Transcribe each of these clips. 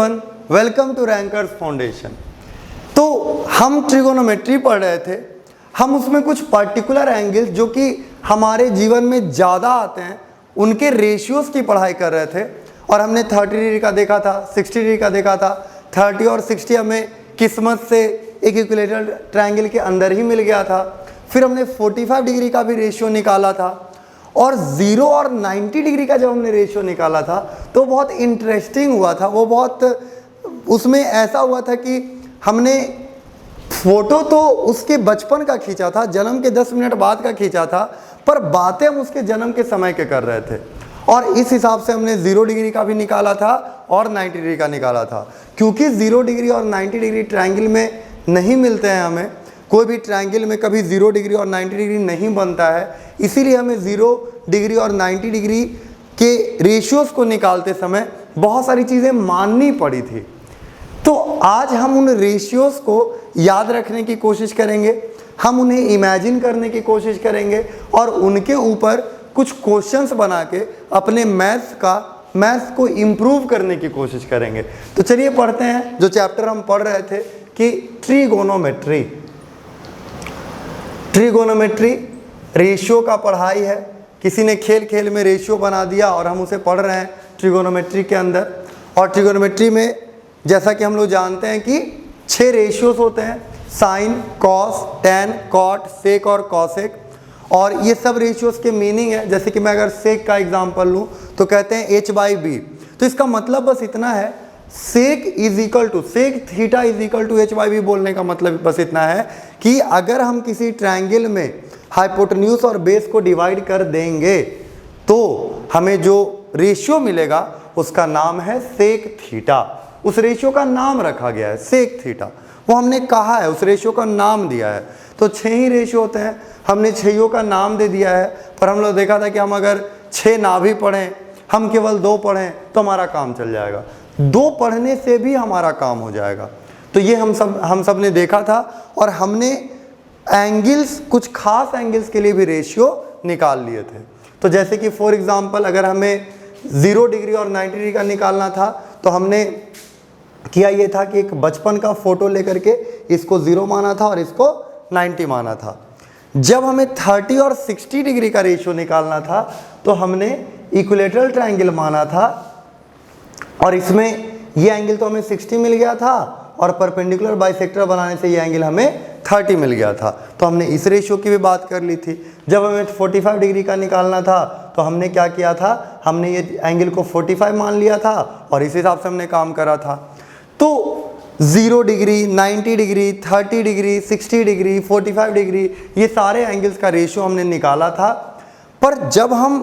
Everyone, welcome to Rankers Foundation. तो हम trigonometry पढ़ रहे थे। हम उसमें कुछ पर्टिकुलर एंगल्स जो कि हमारे जीवन में ज़्यादा आते हैं उनके रेशियोज की पढ़ाई कर रहे थे। और हमने 30 डिग्री का देखा था, 60 डिग्री का देखा था। 30 और 60 हमें किस्मत से एक इक्विलेटरल ट्रायंगल के अंदर ही मिल गया था। फिर हमने 45 डिग्री का भी रेशियो निकाला था। और 0 और 90 डिग्री का जब हमने रेशियो निकाला था तो बहुत इंटरेस्टिंग हुआ था। वो बहुत उसमें ऐसा हुआ था कि हमने फ़ोटो तो उसके बचपन का खींचा था, जन्म के 10 मिनट बाद का खींचा था, पर बातें हम उसके जन्म के समय के कर रहे थे। और इस हिसाब से हमने 0 डिग्री का भी निकाला था और 90 डिग्री का निकाला था। क्योंकि 0 डिग्री और 90 डिग्री ट्रायंगल में नहीं मिलते हैं, हमें कोई भी ट्रायंगल में कभी 0 डिग्री और 90 डिग्री नहीं बनता है, इसीलिए हमें 0 डिग्री और 90 डिग्री के रेशियोज को निकालते समय बहुत सारी चीज़ें माननी पड़ी थी। तो आज हम उन रेशियोज को याद रखने की कोशिश करेंगे, हम उन्हें इमेजिन करने की कोशिश करेंगे और उनके ऊपर कुछ क्वेश्चंस बना के अपने मैथ्स को इम्प्रूव करने की कोशिश करेंगे। तो चलिए पढ़ते हैं जो चैप्टर हम पढ़ रहे थे कि ट्रिगोनोमेट्री रेशियो का पढ़ाई है। किसी ने खेल खेल में रेशियो बना दिया और हम उसे पढ़ रहे हैं ट्रिगोनोमेट्री के अंदर। और ट्रिगोनोमेट्री में जैसा कि हम लोग जानते हैं कि 6 रेशियोज होते हैं, साइन, कॉस, टैन, कॉट, सेक और कॉसेक। और ये सब रेशियोज के मीनिंग है। जैसे कि मैं अगर सेक का एग्जांपल लूँ तो कहते हैं h/b। तो इसका मतलब बस इतना है, sec theta is equal to h/b बोलने का मतलब बस इतना है कि अगर हम किसी ट्रायंगल में हाइपोटेन्यूज और बेस को डिवाइड कर देंगे तो हमें जो रेशियो मिलेगा उसका नाम है सेक थीटा। उस रेशियो का नाम रखा गया है सेक थीटा, वो हमने कहा है, उस रेशियो का नाम दिया है। तो 6 ही रेशियो होते हैं, हमने 6 का नाम दे दिया है। पर हम लोग देखा था कि हम अगर 6 ना भी पढ़ें, हम केवल 2 पढ़ें तो हमारा काम चल जाएगा। 2 पढ़ने से भी हमारा काम हो जाएगा। तो ये हम सब ने देखा था। और हमने एंगल्स, कुछ खास एंगल्स के लिए भी रेशियो निकाल लिए थे। तो जैसे कि फॉर एग्जांपल अगर हमें 0 डिग्री और 90 डिग्री का निकालना था तो हमने किया ये था कि एक बचपन का फ़ोटो लेकर के इसको 0 माना था और इसको 90 माना था। जब हमें 30 और 60 डिग्री का रेशियो निकालना था तो हमने इक्विलेटरल ट्रायंगल माना था और इसमें ये एंगल तो हमें 60 मिल गया था और परपेंडिकुलर बाइसेक्टर बनाने से ये एंगल हमें 30 मिल गया था। तो हमने इस रेशियो की भी बात कर ली थी। जब हमें 45 डिग्री का निकालना था तो हमने क्या किया था, हमने ये एंगल को 45 मान लिया था और इस हिसाब से हमने काम करा था। तो 0 degree, 90 degree, 30 degree, 60 degree, 45 degree, ये सारे एंगल्स का रेशियो हमने निकाला था। पर जब हम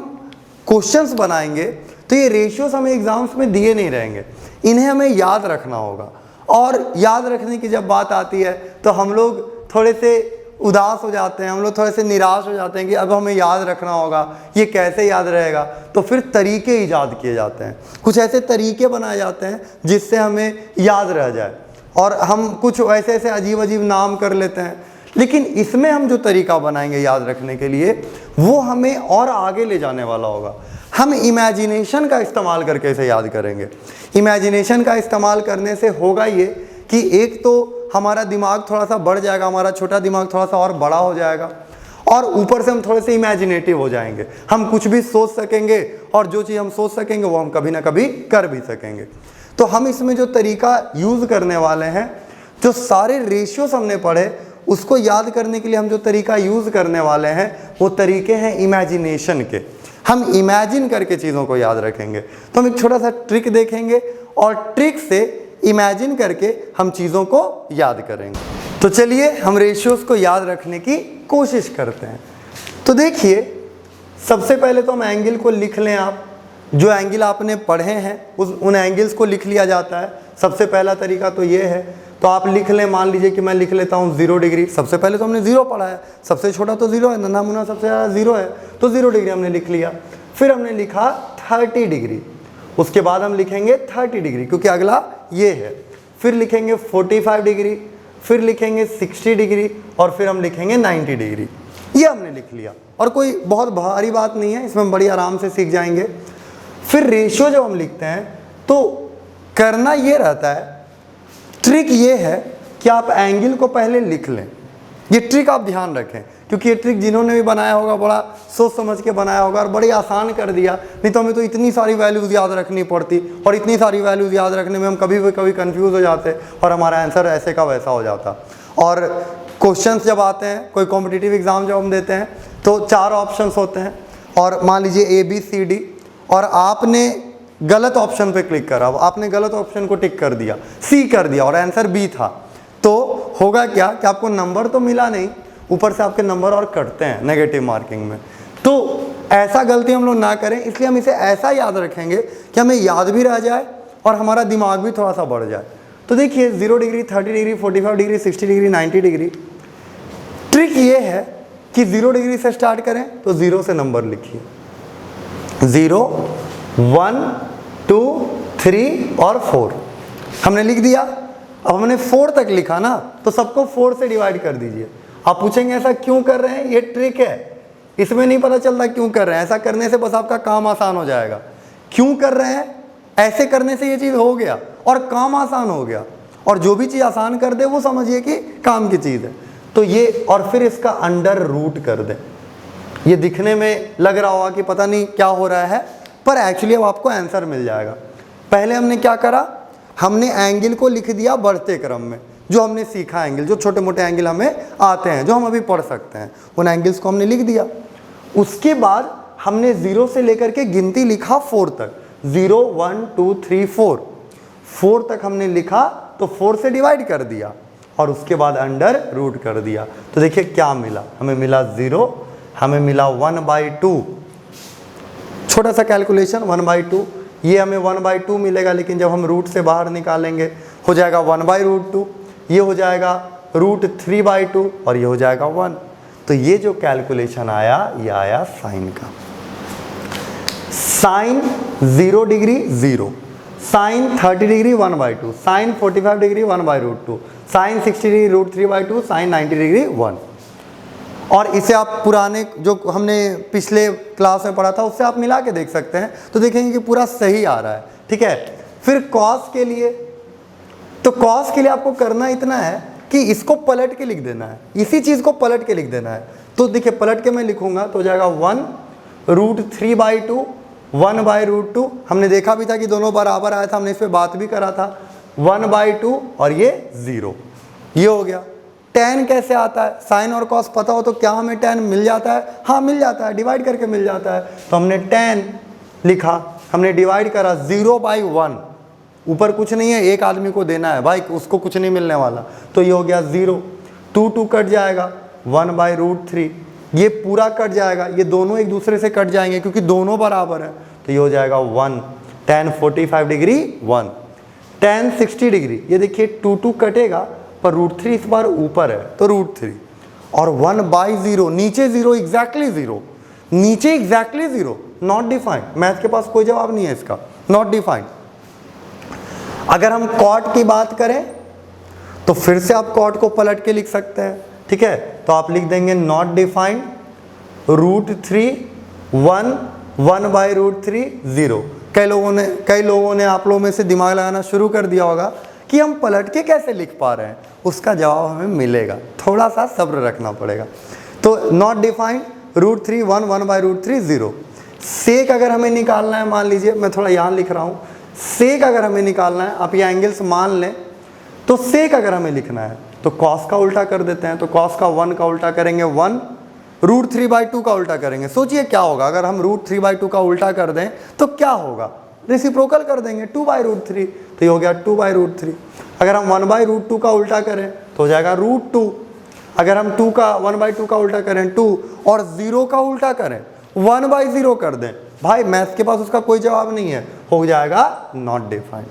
क्वेश्चंस बनाएंगे तो ये रेशियोस हमें एग्जाम्स में दिए नहीं रहेंगे, इन्हें हमें याद रखना होगा। और याद रखने की जब बात आती है तो हम लोग थोड़े से उदास हो जाते हैं, हम लोग थोड़े से निराश हो जाते हैं कि अब हमें याद रखना होगा, ये कैसे याद रहेगा। तो फिर तरीके ईजाद किए जाते हैं, कुछ ऐसे तरीके बनाए जाते हैं जिससे हमें याद रह जाए। और हम कुछ ऐसे अजीब अजीब नाम कर लेते हैं, लेकिन इसमें हम जो तरीका बनाएंगे याद रखने के लिए वो हमें और आगे ले जाने वाला होगा। हम इमेजिनेशन का इस्तेमाल करके इसे याद करेंगे। इमेजिनेशन का इस्तेमाल करने से होगा ये कि एक तो हमारा दिमाग थोड़ा सा बढ़ जाएगा, हमारा छोटा दिमाग थोड़ा सा और बड़ा हो जाएगा और ऊपर से हम थोड़े से इमेजिनेटिव हो जाएंगे। हम कुछ भी सोच सकेंगे और जो चीज़ हम सोच सकेंगे वो हम कभी ना कभी कर भी सकेंगे। तो हम इसमें जो तरीका यूज़ करने वाले हैं, जो सारे रेशियोस हमने पढ़े उसको याद करने के लिए हम जो तरीका यूज़ करने वाले हैं वो तरीके हैं इमेजिनेशन के। हम इमेजिन करके चीज़ों को याद रखेंगे। तो हम एक छोटा सा ट्रिक देखेंगे और ट्रिक से इमेजिन करके हम चीज़ों को याद करेंगे। तो चलिए हम रेशियोस को याद रखने की कोशिश करते हैं। तो देखिए, सबसे पहले तो हम एंगल को लिख लें। आप जो एंगल आपने पढ़े हैं उन एंगल्स को लिख लिया जाता है। सबसे पहला तरीका तो ये है। तो आप लिख लें, मान लीजिए कि मैं लिख लेता हूँ 0 डिग्री। सबसे पहले तो हमने 0 पढ़ा है, सबसे छोटा तो 0 है, नन्हा मुन्ना सबसे ज़्यादा 0 है, तो 0 डिग्री हमने लिख लिया। फिर हमने लिखा 30 डिग्री, उसके बाद हम लिखेंगे 30 डिग्री क्योंकि अगला ये है। फिर लिखेंगे 45 डिग्री, फिर लिखेंगे 60 डिग्री और फिर हम लिखेंगे 90 डिग्री। ये हमने लिख लिया और कोई बहुत भारी बात नहीं है, इसमें बड़ी आराम से सीख जाएंगे। फिर रेशियो जब हम लिखते हैं तो करना ये रहता है, ट्रिक ये है कि आप एंगल को पहले लिख लें। ये ट्रिक आप ध्यान रखें, क्योंकि ये ट्रिक जिन्होंने भी बनाया होगा बड़ा सोच समझ के बनाया होगा और बड़ी आसान कर दिया। नहीं तो हमें तो इतनी सारी वैल्यूज़ याद रखनी पड़ती, और इतनी सारी वैल्यूज़ याद रखने में हम कभी कंफ्यूज हो जाते और हमारा आंसर ऐसे का वैसा हो जाता। और क्वेश्चंस जब आते हैं, कोई कॉम्पिटिटिव एग्ज़ाम जब हम देते हैं तो 4 ऑप्शंस होते हैं, और मान लीजिए ABCD, और आपने गलत ऑप्शन पे क्लिक करा, आपने गलत ऑप्शन को टिक कर दिया, C कर दिया और आंसर B था, तो होगा क्या कि आपको नंबर तो मिला नहीं, ऊपर से आपके नंबर और कटते हैं नेगेटिव मार्किंग में। तो ऐसा गलती हम लोग ना करें, इसलिए हम इसे ऐसा याद रखेंगे कि हमें याद भी रह जाए और हमारा दिमाग भी थोड़ा सा बढ़ जाए। तो देखिए 0 degree, 30 degree, 45 degree, 60 degree, 90 degree. Trick ये है कि 0 डिग्री से स्टार्ट करें तो 0 से नंबर लिखिए, 0, 1, 2, 3 और 4 हमने लिख दिया। अब हमने 4 तक लिखा ना, तो सबको 4 से डिवाइड कर दीजिए। आप पूछेंगे ऐसा क्यों कर रहे हैं? ये ट्रिक है, इसमें नहीं पता चलता क्यों कर रहे हैं। ऐसा करने से बस आपका काम आसान हो जाएगा। क्यों कर रहे हैं? ऐसे करने से ये चीज़ हो गया और काम आसान हो गया, और जो भी चीज़ आसान कर दे वो समझिए कि काम की चीज़ है। तो ये, और फिर इसका अंडर रूट कर दें। ये दिखने में लग रहा होगा कि पता नहीं क्या हो रहा है, पर एक्चुअली अब आपको आंसर मिल जाएगा। पहले हमने क्या करा, हमने एंगल को लिख दिया बढ़ते क्रम में, जो हमने सीखा एंगल, जो छोटे मोटे एंगल हमें आते हैं, जो हम अभी पढ़ सकते हैं, उन एंगल्स को हमने लिख दिया। उसके बाद हमने 0 से लेकर के गिनती लिखा 4 तक, 0, 1, 2, 3, 4 तक हमने लिखा, तो 4 से डिवाइड कर दिया और उसके बाद अंडर रूट कर दिया। तो देखिए क्या मिला, हमें मिला 0, हमें मिला 1/2। छोटा सा कैलकुलेशन, 1/2, ये हमें 1/2 मिलेगा, लेकिन जब हम रूट से बाहर निकालेंगे हो जाएगा 1/√2, ये हो जाएगा √3/2 और ये हो जाएगा 1। तो ये जो कैलकुलेशन आया, ये आया साइन का। Sine 0 degree 0, sine 30 degree 1/2, sine 45 degree 1/√2, sine 60 degree √3/2, sine 90 degree 1। और इसे आप पुराने जो हमने पिछले क्लास में पढ़ा था उससे आप मिला के देख सकते हैं, तो देखेंगे कि पूरा सही आ रहा है। ठीक है, फिर कॉस के लिए, तो कॉस के लिए आपको करना इतना है कि इसको पलट के लिख देना है, इसी चीज़ को पलट के लिख देना है। तो देखिए पलट के मैं लिखूंगा तो हो जाएगा 1√3/2, 1/√2। हमने देखा भी था कि दोनों बराबर आया था, हमने इस पर बात भी करा था, 1/2 और ये 0, ये हो गया। tan कैसे आता है? साइन और कॉस पता हो तो क्या हमें tan मिल जाता है? हाँ मिल जाता है, डिवाइड करके मिल जाता है। तो हमने tan लिखा, हमने डिवाइड करा 0/1, ऊपर कुछ नहीं है, एक आदमी को देना है भाई, उसको कुछ नहीं मिलने वाला, तो ये हो गया 0, 2 कट जाएगा, 1/√3, ये पूरा कट जाएगा, ये दोनों एक दूसरे से कट जाएंगे क्योंकि दोनों बराबर है, तो ये हो जाएगा 1, tan 45 डिग्री 1, tan 60 डिग्री, ये देखिए 2 कटेगा पर √3 इस बार ऊपर है तो √3, और 1/0, नीचे 0, एग्जैक्टली 0, नीचे एग्जैक्टली 0, नॉट डिफाइंड। मैथ के पास कोई जवाब नहीं है इसका, नॉट डिफाइंड। अगर हम कॉट की बात करें तो फिर से आप कॉट को पलट के लिख सकते हैं। ठीक है, तो आप लिख देंगे नॉट डिफाइंड, √3, 1, 1/√3, 0। कई लोगों ने आप लोगों में से दिमाग लगाना शुरू कर दिया होगा कि हम पलट के कैसे लिख पा रहे हैं, उसका जवाब हमें मिलेगा, थोड़ा सा सब्र रखना पड़ेगा। तो नॉट डिफाइंड, √3, 1, 1/√3, 0। सेक अगर हमें निकालना है, मान लीजिए मैं थोड़ा यहाँ लिख रहा हूँ, सेक अगर हमें निकालना है, आप ये एंगल्स मान लें, तो सेक अगर हमें लिखना है तो कॉस का उल्टा कर देते हैं, तो कॉस का 1 का उल्टा करेंगे 1, √3/2 का उल्टा करेंगे। सोचिए क्या होगा अगर हम √3/2 का उल्टा कर दें तो क्या होगा, रेसिप्रोकल कर देंगे 2/√3, तो ये हो गया 2/√3। अगर हम 1/√2 का उल्टा करें तो हो जाएगा √2। अगर हम 1/2 का उल्टा करें 2, और 0 का उल्टा करें 1/0 कर दें, भाई मैथ के पास उसका कोई जवाब नहीं है, हो जाएगा नॉट डिफाइंड।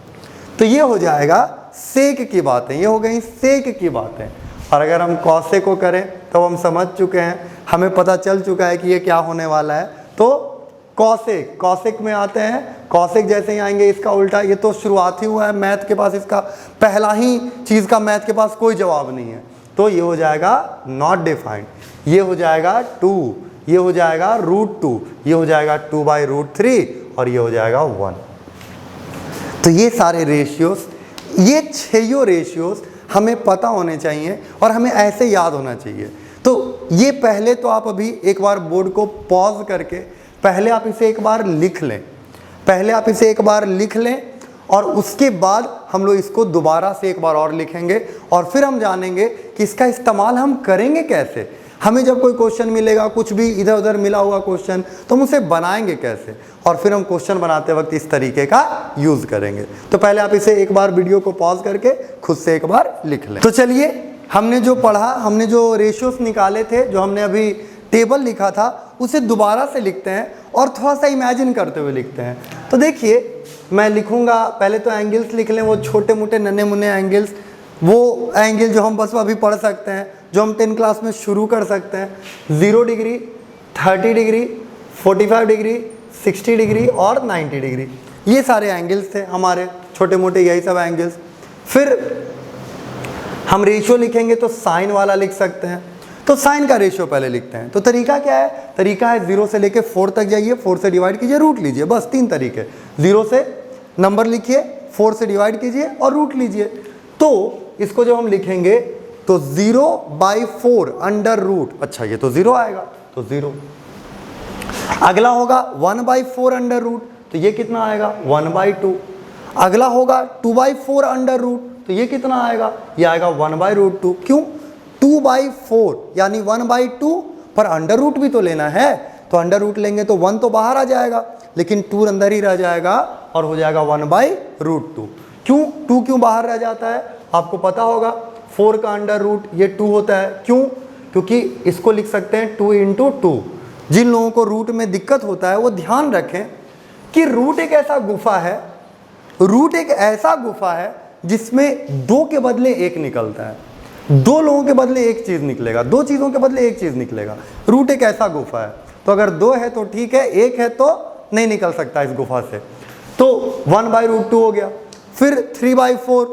तो ये हो जाएगा सेक की बातें, ये हो गई सेक की बातें। और अगर हम कॉसेक को करें तो हम समझ चुके हैं, हमें पता चल चुका है कि ये क्या होने वाला है। तो कॉसेक, कॉसेक में आते हैं, कॉसेक जैसे ही आएंगे इसका उल्टा, ये तो शुरुआत ही हुआ है, मैथ के पास इसका पहला ही चीज़ का मैथ के पास कोई जवाब नहीं है, तो ये हो जाएगा नॉट डिफाइंड, ये हो जाएगा 2, ये हो जाएगा √2, ये हो जाएगा 2/√3 और ये हो जाएगा 1। तो ये सारे रेशियोस, ये 6 रेशियोस हमें पता होने चाहिए और हमें ऐसे याद होना चाहिए। तो ये पहले तो आप अभी एक बार बोर्ड को पॉज करके पहले आप इसे एक बार लिख लें, पहले आप इसे एक बार लिख लें और उसके बाद हम लोग इसको दोबारा से एक बार और लिखेंगे और फिर हम जानेंगे कि इसका इस्तेमाल हम करेंगे कैसे। हमें जब कोई क्वेश्चन मिलेगा, कुछ भी इधर उधर मिला हुआ क्वेश्चन, तो हम उसे बनाएंगे कैसे और फिर हम क्वेश्चन बनाते वक्त इस तरीके का यूज़ करेंगे। तो पहले आप इसे एक बार वीडियो को पॉज करके खुद से एक बार लिख लें। तो चलिए, हमने जो पढ़ा, हमने जो रेशियोस निकाले थे, जो हमने अभी टेबल लिखा था, उसे दोबारा से लिखते हैं और थोड़ा सा इमेजिन करते हुए लिखते हैं। तो देखिए, मैं लिखूंगा, पहले तो एंगल्स लिख लें, वो छोटे मोटे नन्हे मुन्ने एंगल्स, वो एंगल जो हम बस अभी पढ़ सकते हैं, जो हम 10 क्लास में शुरू कर सकते हैं। 0 डिग्री, 30 डिग्री, 45 डिग्री, 60 डिग्री और 90 डिग्री, ये सारे एंगल्स थे हमारे छोटे मोटे, यही सब एंगल्स। फिर हम रेशियो लिखेंगे तो साइन वाला लिख सकते हैं। तो साइन का रेशियो पहले लिखते हैं। तो तरीका क्या है? तरीका है 0 से लेके 4 तक जाइए, 4 से डिवाइड कीजिए, रूट लीजिए, बस 3 तरीके। 0 से नंबर लिखिए, 4 से डिवाइड कीजिए और रूट लीजिए। तो इसको जब हम लिखेंगे तो 0/4 अंडर रूट, अच्छा ये तो 0 आएगा, तो 0। अगला होगा 1/4 अंडर रूट, तो ये कितना आएगा? 1/2। अगला होगा 2/4 अंडर रूट, तो ये कितना आएगा? ये आएगा 1/√2। क्यों? 2/4 यानी 1/2, पर अंडर रूट भी तो लेना है, तो अंडर रूट लेंगे तो 1 तो बाहर आ जाएगा, लेकिन 2 अंदर ही रह जाएगा और हो जाएगा 1/√2। क्यों 2 क्यों बाहर रह जाता है? आपको पता होगा 4 का अंडर रूट ये 2 होता है। क्यों? क्योंकि इसको लिख सकते हैं 2 × 2। जिन लोगों को रूट में दिक्कत होता है वो ध्यान रखें कि रूट एक ऐसा गुफा है, रूट एक ऐसा गुफा है जिसमें 2 के बदले 1 निकलता है, 2 लोगों के बदले एक चीज़ निकलेगा, 2 चीज़ों के बदले एक चीज़ निकलेगा। रूट एक ऐसा गुफा है, तो अगर 2 है तो ठीक है, 1 है तो नहीं निकल सकता इस गुफा से। तो 1/√2 हो गया। फिर 3/4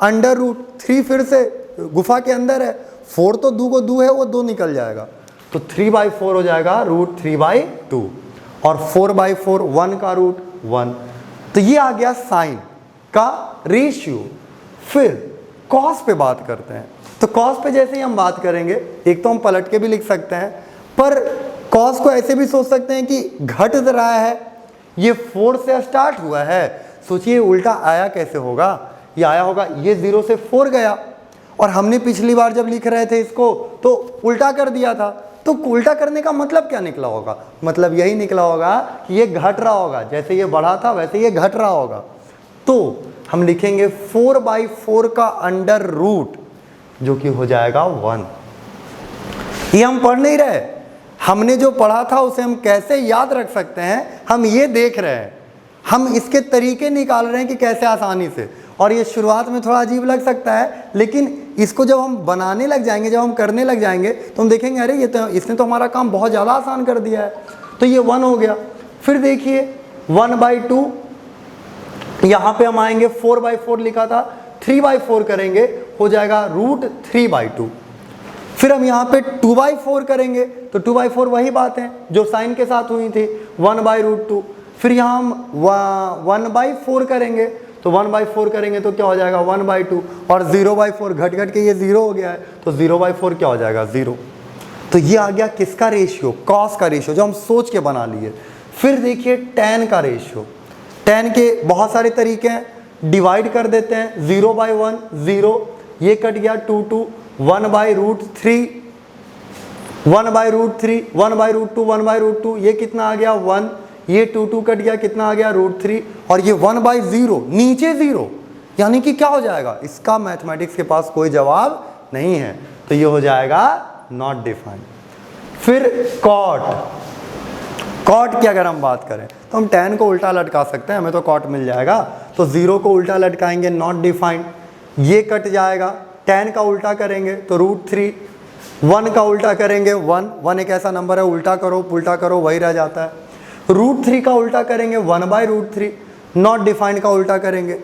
अंडर रूट, 3 फिर से गुफा के अंदर है, 4 तो 2 को 2 है, वो 2 निकल जाएगा, तो 3/4 हो जाएगा √3/2 और 4/4 1 का रूट 1। तो ये आ गया साइन का रेशियो। फिर कॉस पे बात करते हैं। तो कॉस पे जैसे ही हम बात करेंगे, एक तो हम पलट के भी लिख सकते हैं, पर कॉस को ऐसे भी सोच सकते हैं कि घट रहा है, ये 4 से स्टार्ट हुआ है, सोचिए उल्टा आया कैसे होगा? ये आया होगा, ये 0 से 4 गया, और हमने पिछली बार जब लिख रहे थे इसको तो उल्टा कर दिया था। तो उल्टा करने का मतलब क्या निकला होगा? मतलब यही निकला होगा कि ये घट रहा होगा, जैसे ये बढ़ा था वैसे ये घट रहा होगा। तो हम लिखेंगे 4/4 का अंडर रूट, जो कि हो जाएगा 1। ये हम पढ़ नहीं रहे, हमने जो पढ़ा था उसे हम कैसे याद रख सकते हैं, हम ये देख रहे हैं, हम इसके तरीके निकाल रहे हैं कि कैसे आसानी से। और ये शुरुआत में थोड़ा अजीब लग सकता है, लेकिन इसको जब हम बनाने लग जाएंगे, जब हम करने लग जाएंगे, तो हम देखेंगे अरे ये तो, इसने तो हमारा काम बहुत ज़्यादा आसान कर दिया है। तो ये 1 हो गया। फिर देखिए 1/2, यहाँ पे हम आएंगे, 4/4 लिखा था, 3/4 करेंगे, हो जाएगा √3/2। फिर हम यहाँ पे 2/4 करेंगे, तो 2/4 वही बात है जो साइन के साथ हुई थी, 1/√2। फिर यहाँ हम 1/4 करेंगे, तो 1/4 करेंगे तो क्या हो जाएगा? 1/2, और 0/4 घट घट के ये 0 हो गया है, तो 0/4 क्या हो जाएगा? 0। तो ये आ गया किसका रेशियो? कॉस का रेशियो, जो हम सोच के बना लिए। फिर देखिए tan का रेशियो। tan के बहुत सारे तरीके हैं, डिवाइड कर देते हैं, 0/1 0, ये कट गया 2 1/√3, 1/√3, 1/√2, 1/√2, ये कितना आ गया? 1, ये 2 कट गया, कितना आ गया? √3, और ये 1/0 नीचे 0, यानी कि क्या हो जाएगा? इसका मैथमेटिक्स के पास कोई जवाब नहीं है, तो ये हो जाएगा नॉट डिफाइंड। फिर कॉट की अगर हम बात करें तो हम tan को उल्टा लटका सकते हैं, हमें तो कॉट मिल जाएगा। तो 0 को उल्टा लटकाएंगे, नॉट डिफाइंड, ये कट जाएगा। tan का उल्टा करेंगे तो √3, 1 का उल्टा करेंगे 1 एक ऐसा नंबर है, उल्टा करो पुल्टा करो वही रह जाता है। √3 का उल्टा करेंगे 1/√3, नॉट डिफाइंड का उल्टा करेंगे,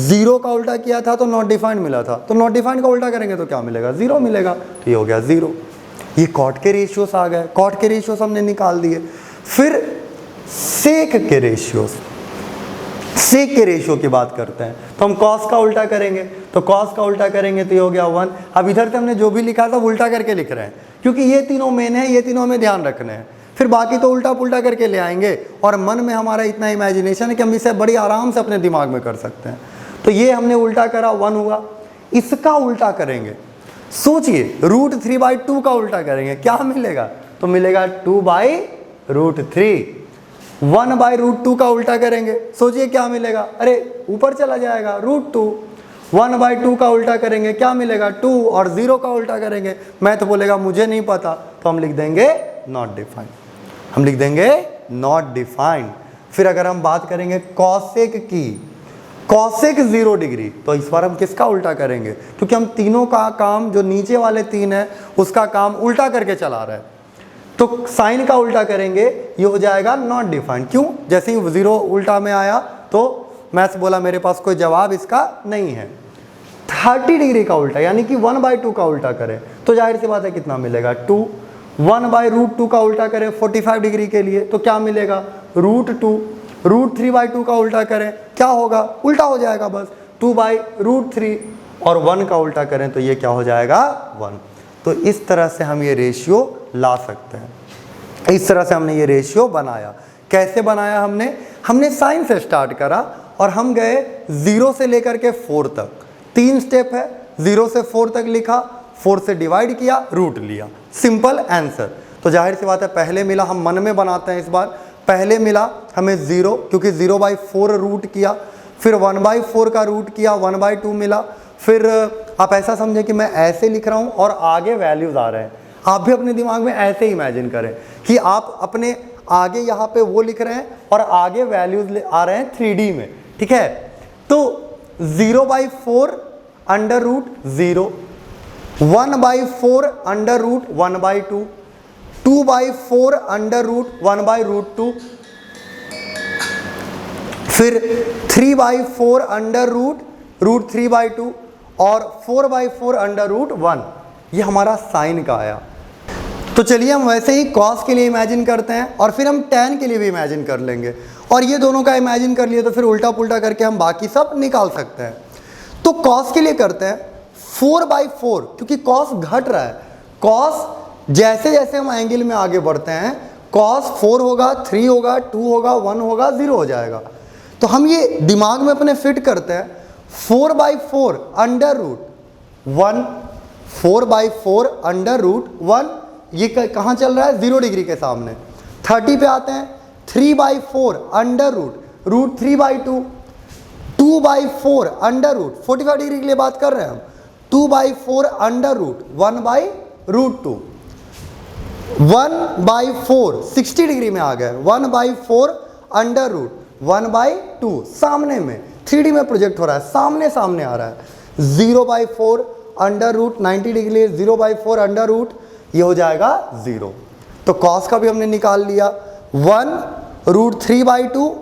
0 का उल्टा किया था तो नॉट डिफाइंड मिला था, तो नॉट डिफाइंड का उल्टा करेंगे तो क्या मिलेगा? 0 मिलेगा, तो ये हो गया 0। ये कॉट के रेशियोस आ गए, कॉट के रेशियोस हमने निकाल दिए। फिर सेक के रेशियोस, सेक के रेशियो की बात करते हैं तो हम कॉस का उल्टा करेंगे, तो कॉस का उल्टा करेंगे तो ये हो गया 1। अब इधर से हमने जो भी लिखा था उल्टा करके लिख रहे हैं, क्योंकि ये तीनों मेन है, ये तीनों हमें ध्यान रखने हैं, फिर बाकी तो उल्टा पुल्टा करके ले आएंगे। और मन में हमारा इतना इमेजिनेशन है कि हम इसे बड़ी आराम से अपने दिमाग में कर सकते हैं। तो ये हमने उल्टा करा 1 हुआ, इसका उल्टा करेंगे, सोचिए √3/2 का उल्टा करेंगे, क्या मिलेगा? तो मिलेगा 2/√3। 1/√2 का उल्टा करेंगे, सोचिए क्या मिलेगा? अरे ऊपर चला जाएगा √2। 1/2 का उल्टा करेंगे, क्या मिलेगा? 2। और 0 का उल्टा करेंगे, मैं तो बोलेगा मुझे नहीं पता, तो हम लिख देंगे नॉट डिफाइंड, हम लिख देंगे नॉट डिफाइंड। फिर अगर हम बात करेंगे कॉसेक की, कॉसेक 0 डिग्री, तो इस बार हम किसका उल्टा करेंगे? क्योंकि हम तीनों का काम, जो नीचे वाले 3 है उसका काम उल्टा करके चला रहे हैं, तो साइन का उल्टा करेंगे, ये हो जाएगा नॉट डिफाइंड। क्यों? जैसे ही 0 उल्टा में आया तो मैथ्स बोला मेरे पास कोई जवाब इसका नहीं है। 30 डिग्री का उल्टा यानी कि 1/2 का उल्टा करें तो जाहिर सी बात है कितना मिलेगा? 2। 1/√2 का उल्टा करें 45 डिग्री के लिए तो क्या मिलेगा? √2। √3/2 का उल्टा करें क्या होगा? उल्टा हो जाएगा बस, 2/√3। और 1 का उल्टा करें तो ये क्या हो जाएगा? 1। तो इस तरह से हम ये रेशियो ला सकते हैं, इस तरह से हमने ये रेशियो बनाया। कैसे बनाया हमने? हमने साइन से स्टार्ट करा और हम गए 0 से लेकर के 4 तक, 3 स्टेप है। 0 से 4 तक लिखा, 4 से डिवाइड किया, रूट लिया, सिंपल आंसर। तो जाहिर सी बात है पहले मिला, हम मन में बनाते हैं इस बार। पहले मिला हमें 0, क्योंकि 0/4 रूट किया, फिर 1/4 का रूट किया, 1/2 मिला। फिर आप ऐसा समझें कि मैं ऐसे लिख रहा हूँ और आगे वैल्यूज़ आ रहे हैं, आप भी अपने दिमाग में ऐसे इमेजिन करें कि आप अपने आगे यहाँ पे वो लिख रहे हैं और आगे वैल्यूज़ आ रहे हैं 3D में, ठीक है? तो 0/4 √0, 1/4 √1/2, 2/4 √1/√2, फिर 3/4 √√3/2 और 4/4 √1। ये हमारा साइन का आया। तो चलिए हम वैसे ही कॉस के लिए इमेजिन करते हैं और फिर हम टैन के लिए भी इमेजिन कर लेंगे। और ये दोनों का इमेजिन कर लिए तो फिर उल्टा पुल्टा करके हम बाकी सब निकाल सकते हैं। तो कॉस के लिए करते हैं 4/4, क्योंकि कॉस घट रहा है। कॉस जैसे जैसे हम एंगल में आगे बढ़ते हैं, कॉस 4 होगा, 3 होगा, 2 होगा, 1 होगा, 0 हो जाएगा। तो हम ये दिमाग में अपने फिट करते हैं 4/4 √1, 4/4 √1, ये कहाँ चल रहा है? 0 डिग्री के सामने। 30 पे आते हैं, 3/4 √√3/2, 2/4 √45 डिग्री के लिए बात कर रहे हैं हम, 2/4 √1/√2, 1/4 60 डिग्री में आ गए, 1/4 √1/2, सामने में 3D में प्रोजेक्ट हो रहा है, सामने सामने आ रहा है। 0/4 √90 डिग्री, 0/4 √, ये हो जाएगा 0। तो कॉस का भी हमने निकाल लिया, 1 √3/2,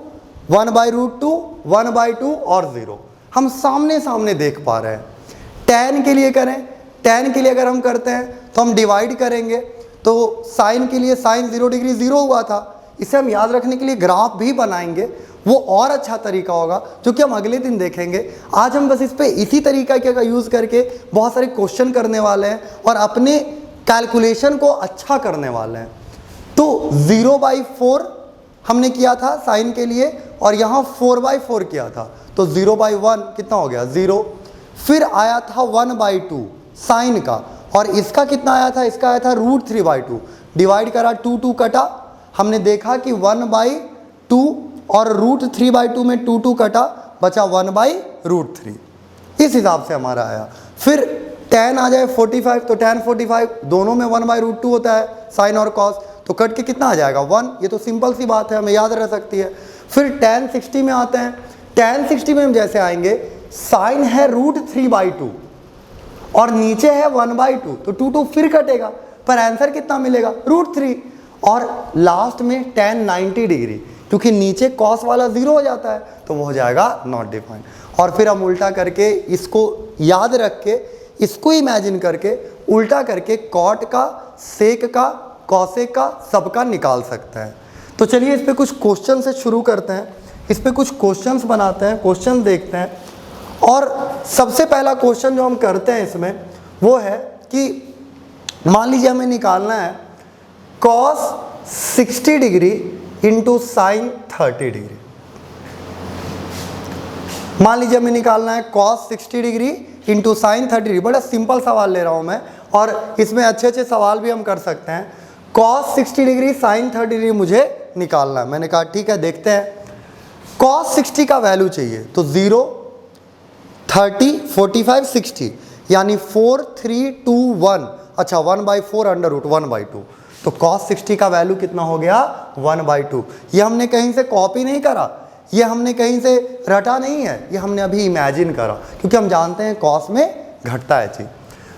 1/√2, 1/2 और 0, हम सामने सामने देख पा रहे हैं। टैन के लिए करें, टैन के लिए अगर हम करते हैं तो हम डिवाइड करेंगे, तो साइन के लिए साइन 0 डिग्री 0 हुआ था, इसे हम याद रखने के लिए ग्राफ भी बनाएंगे, वो और अच्छा तरीका होगा जो कि हम अगले दिन देखेंगे। आज हम बस इस पे इसी तरीका का यूज़ करके बहुत सारे क्वेश्चन करने वाले हैं और अपने कैलकुलेशन को अच्छा करने वाले हैं। तो 0/4 हमने किया था साइन के लिए और यहाँ 4/4 किया था, तो 0/1 कितना हो गया? 0। फिर आया था 1/2 साइन का, और इसका कितना आया था? इसका आया था √3/2, डिवाइड करा, 2 कटा, हमने देखा कि 1/2 और √3/2 में 2 कटा, बचा 1/√3, इस हिसाब से हमारा आया। फिर tan आ जाए 45, तो tan 45 दोनों में 1/√2 होता है, साइन और कॉस, तो कट के कितना आ जाएगा? 1। ये तो सिंपल सी बात है, हमें याद रह सकती है। फिर tan 60 में आते हैं, tan 60 में हम जैसे आएंगे, साइन है √3/2 और नीचे है 1/2, तो 2 फिर कटेगा, पर आंसर कितना मिलेगा? √3। और लास्ट में tan 90 डिग्री, क्योंकि नीचे कॉस वाला 0 हो जाता है, तो वो हो जाएगा नॉट डिफाइंड। और फिर हम उल्टा करके इसको याद रख के, इसको इमेजिन करके, उल्टा करके कॉट का, सेक का, कॉसेक का, सबका निकाल सकते हैं। तो चलिए इस पे कुछ क्वेश्चन से शुरू करते हैं। इस पे कुछ क्वेश्चंस बनाते हैं, क्वेश्चन देखते हैं। और सबसे पहला क्वेश्चन जो हम करते हैं इसमें वो है कि मान लीजिए हमें निकालना है cos 60 degree into sine 30 degree. मान लीजिए हमें निकालना है cos 60 degree into sine 30 degree. बड़ा सिंपल सवाल ले रहा हूं मैं, और इसमें अच्छे अच्छे सवाल भी हम कर सकते हैं। cos 60 डिग्री साइन 30 डिग्री मुझे निकालना है। मैंने कहा ठीक है, देखते हैं। cos 60 का वैल्यू चाहिए, तो 0, 30, 45, 60 यानी 4, 3, 2, 1। अच्छा, 1/4 अंडर रूट 1/2। तो cos 60 का वैल्यू कितना हो गया? 1/2। ये हमने कहीं से कॉपी नहीं करा, ये हमने कहीं से रटा नहीं है, ये हमने अभी इमेजिन करा, क्योंकि हम जानते हैं cos में घटता है चीज।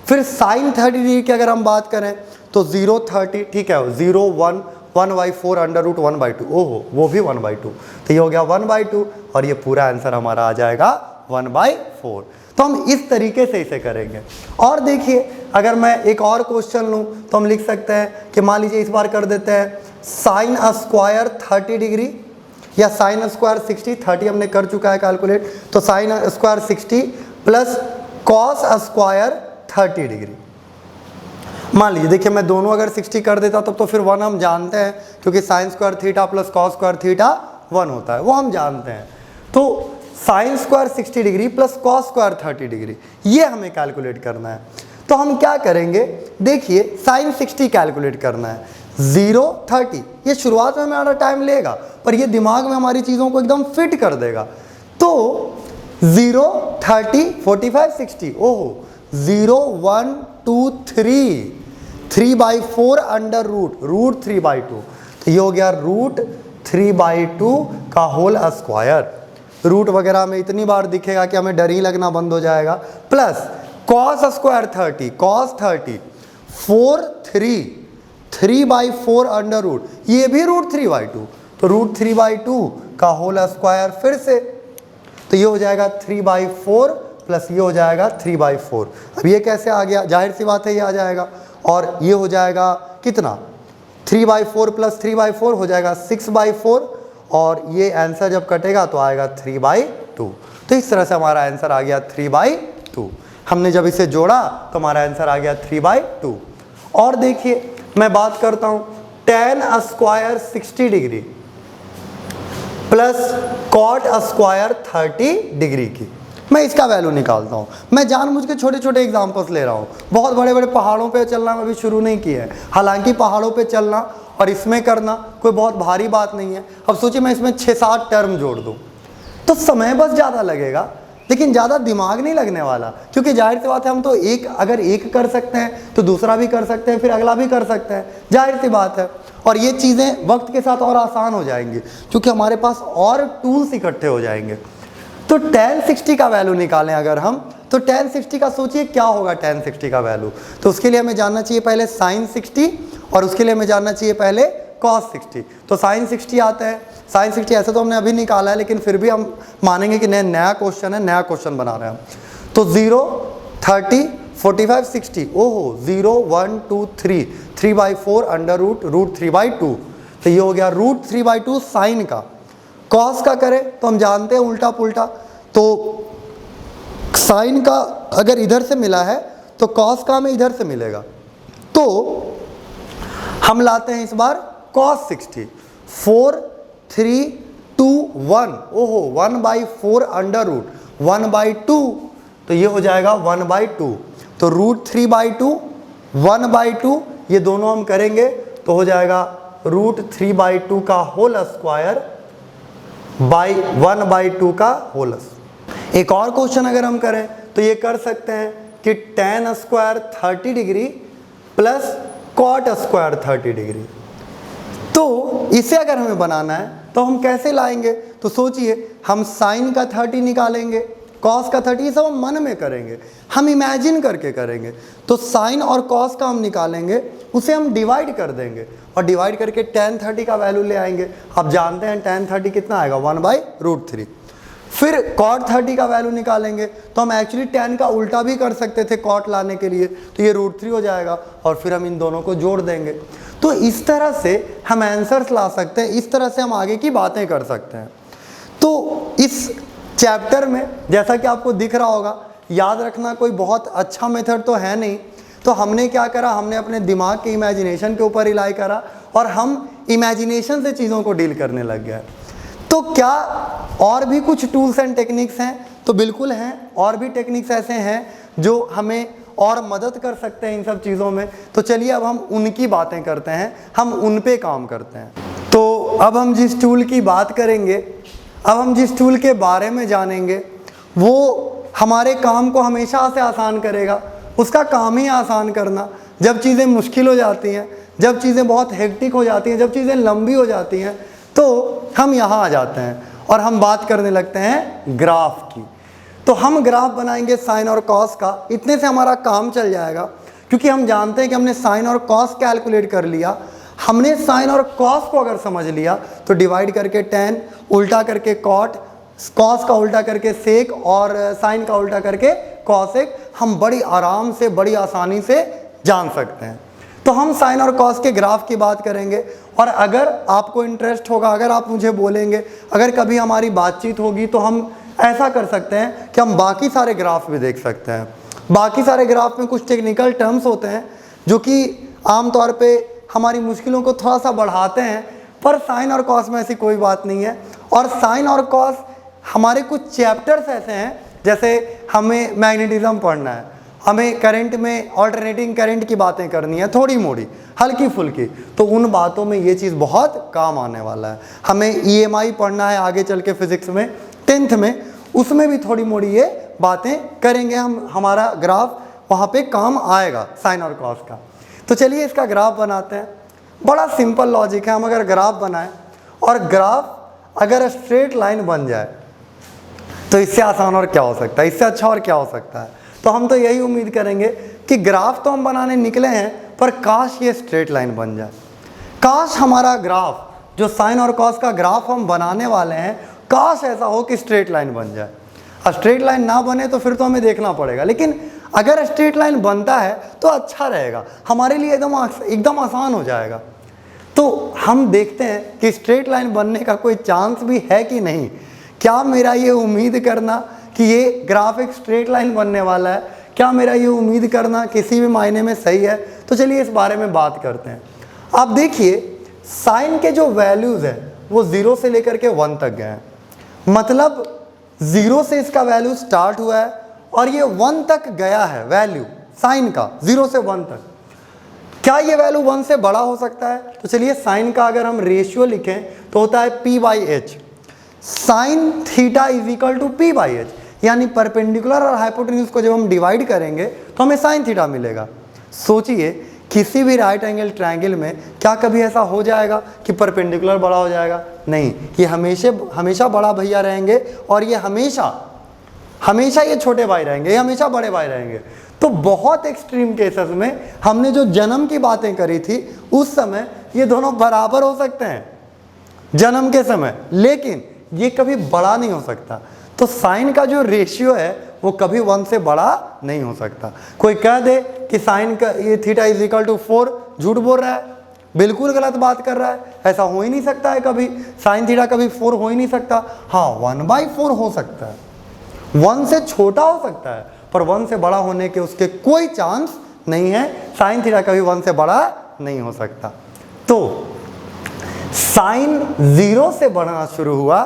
फिर साइन 30 डिग्री की अगर हम बात करें तो 0, 30, ठीक है, 0, 1, 1/4 अंडर रूट 1/2। ओहो, वो भी 1/2। तो ये हो गया 1/2 और ये पूरा आंसर हमारा आ जाएगा 1/4। तो हम इस तरीके से इसे करेंगे। और देखिए, अगर मैं एक और क्वेश्चन लूँ तो हम लिख सकते हैं कि मान लीजिए इस बार कर देते हैं साइन स्क्वायर 30 डिग्री या साइन स्क्वायर 60। 30 हमने कर चुका है कैलकुलेट, तो sine square 60 plus cos square 30 degree. मान लीजिए, देखिए मैं दोनों अगर 60 कर देता तब तो फिर 1 हम जानते हैं, क्योंकि sine square theta plus cos square theta 1 होता है, वो हम जानते हैं। तो sine square 60 degree plus cos square 30 degree, ये हमें कैलकुलेट करना है। तो हम क्या करेंगे, देखिए साइन 60 कैलकुलेट करना है, 0, 30। ये शुरुआत में हमारा टाइम लेगा, पर ये दिमाग में हमारी चीज़ों को एकदम फिट कर देगा। तो 0, 30, 45, 60। ओहो, 0, 1, 2, 3, 3/4 अंडर रूट 3/2। तो ये हो गया रूट 3/2 का होल स्क्वायर। रूट वगैरह में इतनी बार दिखेगा कि हमें डर ही लगना बंद हो जाएगा। Plus cos square 30, cos 30, 4, 3, 3/4 under root, ये भी रूट 3/2। तो रूट 3/2 का होल स्क्वायर फिर से, तो ये हो जाएगा 3/4 प्लस ये हो जाएगा 3/4। अब ये कैसे आ गया? जाहिर सी बात है ये आ जाएगा। और ये हो जाएगा कितना? 3/4 प्लस 3/4 हो जाएगा 6/4, और ये आंसर जब कटेगा तो आएगा 3/2। तो इस तरह से हमारा आंसर आ गया 3/2। हमने जब इसे जोड़ा तो हमारा आंसर आ गया 3/2। और देखिए, मैं बात करता हूँ tan square 60 degree plus cot square 30 degree की। मैं इसका वैल्यू निकालता हूँ। मैं जानबूझ के छोटे छोटे एग्जांपल्स ले रहा हूँ, बहुत बड़े बड़े पहाड़ों पे चलना मैं अभी शुरू नहीं किया है। हालांकि पहाड़ों पे चलना और इसमें करना कोई बहुत भारी बात नहीं है। अब सोचिए मैं इसमें 6-7 टर्म जोड़ दूँ तो समय बस ज़्यादा लगेगा, लेकिन ज़्यादा दिमाग नहीं लगने वाला, क्योंकि जाहिर सी बात है हम तो अगर एक कर सकते हैं तो दूसरा भी कर सकते हैं, फिर अगला भी कर सकते हैं, जाहिर सी बात है। और ये चीज़ें वक्त के साथ और आसान हो जाएंगी, क्योंकि हमारे पास और टूल्स इकट्ठे हो जाएंगे। तो tan 60 का वैल्यू निकालें अगर हम, तो tan 60 का सोचिए क्या होगा tan 60 का वैल्यू। तो उसके लिए हमें जानना चाहिए पहले sin 60, और उसके लिए हमें जानना चाहिए पहले cos 60। तो sin 60 आता है, sin 60 ऐसे तो हमने अभी निकाला है, लेकिन फिर भी हम मानेंगे कि नया क्वेश्चन है, नया क्वेश्चन बना रहे हैं हम। तो 0, 30, 45, 60। ओहो, 0, 1, 2, 3, 3/4 अंडर रूट 3/2। तो ये हो गया रूट 3/2 साइन का। कॉस का करें तो हम जानते हैं उल्टा पुल्टा, तो साइन का अगर इधर से मिला है तो कॉस का हमें इधर से मिलेगा। तो हम लाते हैं इस बार cos 60, 4, 3, 2, 1। ओहो, 1/4 अंडर रूट 1/2। तो ये हो जाएगा 1/2। तो रूट 3/2, 1/2, ये दोनों हम करेंगे तो हो जाएगा रूट 3/2 का होल स्क्वायर बाई 1/2 का होल। एक और क्वेश्चन अगर हम करें तो ये कर सकते हैं कि tan square 30 degree plus cot square 30 degree. तो इसे अगर हमें बनाना है तो हम कैसे लाएंगे? तो सोचिए, हम साइन का 30 निकालेंगे, कॉस का 30, ये सब हम मन में करेंगे, हम इमेजिन करके करेंगे। तो साइन और कॉस का हम निकालेंगे, उसे हम डिवाइड कर देंगे, और डिवाइड करके tan 30 का वैल्यू ले आएंगे। आप जानते हैं tan 30 कितना आएगा? 1/√3। फिर cot 30 का वैल्यू निकालेंगे, तो हम एक्चुअली tan का उल्टा भी कर सकते थे cot लाने के लिए, तो ये √3 हो जाएगा, और फिर हम इन दोनों को जोड़ देंगे। तो इस तरह से हम आंसर्स ला सकते हैं, इस तरह से हम आगे की बातें कर सकते हैं। तो इस चैप्टर में जैसा कि आपको दिख रहा होगा, याद रखना कोई बहुत अच्छा मेथड तो है नहीं, तो हमने क्या करा, हमने अपने दिमाग के इमेजिनेशन के ऊपर रिलाई करा और हम इमेजिनेशन से चीज़ों को डील करने लग गए। तो क्या और भी कुछ टूल्स एंड टेक्निक्स हैं? तो बिल्कुल हैं, और भी टेक्निक्स ऐसे हैं जो हमें और मदद कर सकते हैं इन सब चीज़ों में। तो चलिए अब हम उनकी बातें करते हैं, हम उन पे काम करते हैं। तो अब हम जिस टूल की बात करेंगे, अब हम जिस टूल के बारे में जानेंगे, वो हमारे काम को हमेशा से आसान करेगा। उसका काम ही आसान करना। जब चीज़ें मुश्किल हो जाती हैं, जब चीज़ें बहुत हेक्टिक हो जाती हैं, जब चीज़ें लंबी हो जाती हैं, तो हम यहाँ आ जाते हैं और हम बात करने लगते हैं ग्राफ की। तो हम ग्राफ बनाएंगे साइन और कॉस का। इतने से हमारा काम चल जाएगा, क्योंकि हम जानते हैं कि हमने साइन और कॉस कैलकुलेट कर लिया। हमने साइन और कॉस को अगर समझ लिया तो डिवाइड करके tan, उल्टा करके कॉट, कॉस का उल्टा करके सेक और साइन का उल्टा करके कॉसेक हम बड़ी आराम से, बड़ी आसानी से जान सकते हैं। तो हम साइन और कॉस के ग्राफ की बात करेंगे। और अगर आपको इंटरेस्ट होगा, अगर आप मुझे बोलेंगे, अगर कभी हमारी बातचीत होगी, तो हम ऐसा कर सकते हैं कि हम बाकी सारे ग्राफ भी देख सकते हैं। बाकी सारे ग्राफ में कुछ टेक्निकल टर्म्स होते हैं जो कि आमतौर पे हमारी मुश्किलों को थोड़ा सा बढ़ाते हैं, पर साइन और कॉस में ऐसी कोई बात नहीं है। और साइन और कॉस हमारे कुछ चैप्टर्स ऐसे हैं, जैसे हमें मैग्नेटिज्म पढ़ना है, हमें करंट में ऑल्टरनेटिंग करंट की बातें करनी है, थोड़ी मोड़ी हल्की फुल्की, तो उन बातों में ये चीज़ बहुत काम आने वाला है। हमें EMI पढ़ना है आगे चल के फिजिक्स में 10th में, उसमें भी थोड़ी मोड़ी ये बातें करेंगे हम। हमारा ग्राफ वहाँ पे काम आएगा साइन और कॉस का। तो चलिए इसका ग्राफ बनाते हैं। बड़ा सिंपल लॉजिक है। हम अगर ग्राफ बनाएं और ग्राफ अगर स्ट्रेट लाइन बन जाए तो इससे आसान और क्या हो सकता है, इससे अच्छा और क्या हो सकता है। तो हम तो यही उम्मीद करेंगे कि ग्राफ तो हम बनाने निकले हैं, पर काश ये स्ट्रेट लाइन बन जाए। काश हमारा ग्राफ, जो साइन और कॉस का ग्राफ हम बनाने वाले हैं, काश ऐसा हो कि स्ट्रेट लाइन बन जाए। और स्ट्रेट लाइन ना बने तो फिर तो हमें देखना पड़ेगा, लेकिन अगर स्ट्रेट लाइन बनता है तो अच्छा रहेगा, हमारे लिए एकदम आसान हो जाएगा। तो हम देखते हैं कि स्ट्रेट लाइन बनने का कोई चांस भी है कि नहीं। क्या मेरा ये उम्मीद करना कि ये ग्राफ एक स्ट्रेट लाइन बनने वाला है, क्या मेरा ये उम्मीद करना किसी भी मायने में सही है? तो चलिए इस बारे में बात करते हैं। आप देखिए साइन के जो वैल्यूज़ हैं वो 0 से लेकर के 1 तक गए हैं। मतलब 0 से इसका वैल्यू स्टार्ट हुआ है और ये 1 तक गया है वैल्यू साइन का, 0 से 1 तक। क्या ये वैल्यू 1 से बड़ा हो सकता है? तो चलिए साइन का अगर हम रेशियो लिखें तो होता है P/H। Sine theta is equal to P/H, यानी परपेंडिकुलर और हाइपोटेन्यूज को जब हम डिवाइड करेंगे तो हमें साइन थीटा मिलेगा। सोचिए किसी भी राइट एंगल ट्रायंगल में क्या कभी ऐसा हो जाएगा कि परपेंडिकुलर बड़ा हो जाएगा? नहीं, ये हमेशा बड़ा भैया रहेंगे और ये हमेशा ये छोटे भाई रहेंगे, ये हमेशा बड़े भाई रहेंगे। तो बहुत एक्सट्रीम केसेस में हमने जो जन्म की बातें करी थी उस समय ये दोनों बराबर हो सकते हैं जन्म के समय, लेकिन ये कभी बड़ा नहीं हो सकता। तो साइन का जो रेशियो है वो कभी 1 से बड़ा नहीं हो सकता। कोई कह दे कि साइन का ये थीटा इज इक्वल टू 4, झूठ बोल रहा है, बिल्कुल गलत बात कर रहा है। ऐसा हो ही नहीं सकता है, कभी साइन थीटा कभी 4 हो ही नहीं सकता। हाँ 1/4 हो सकता है, 1 से छोटा हो सकता है, पर 1 से बड़ा होने के उसके कोई चांस नहीं है। साइन थीटा कभी 1 से बड़ा नहीं हो सकता। तो साइन 0 से बढ़ना शुरू हुआ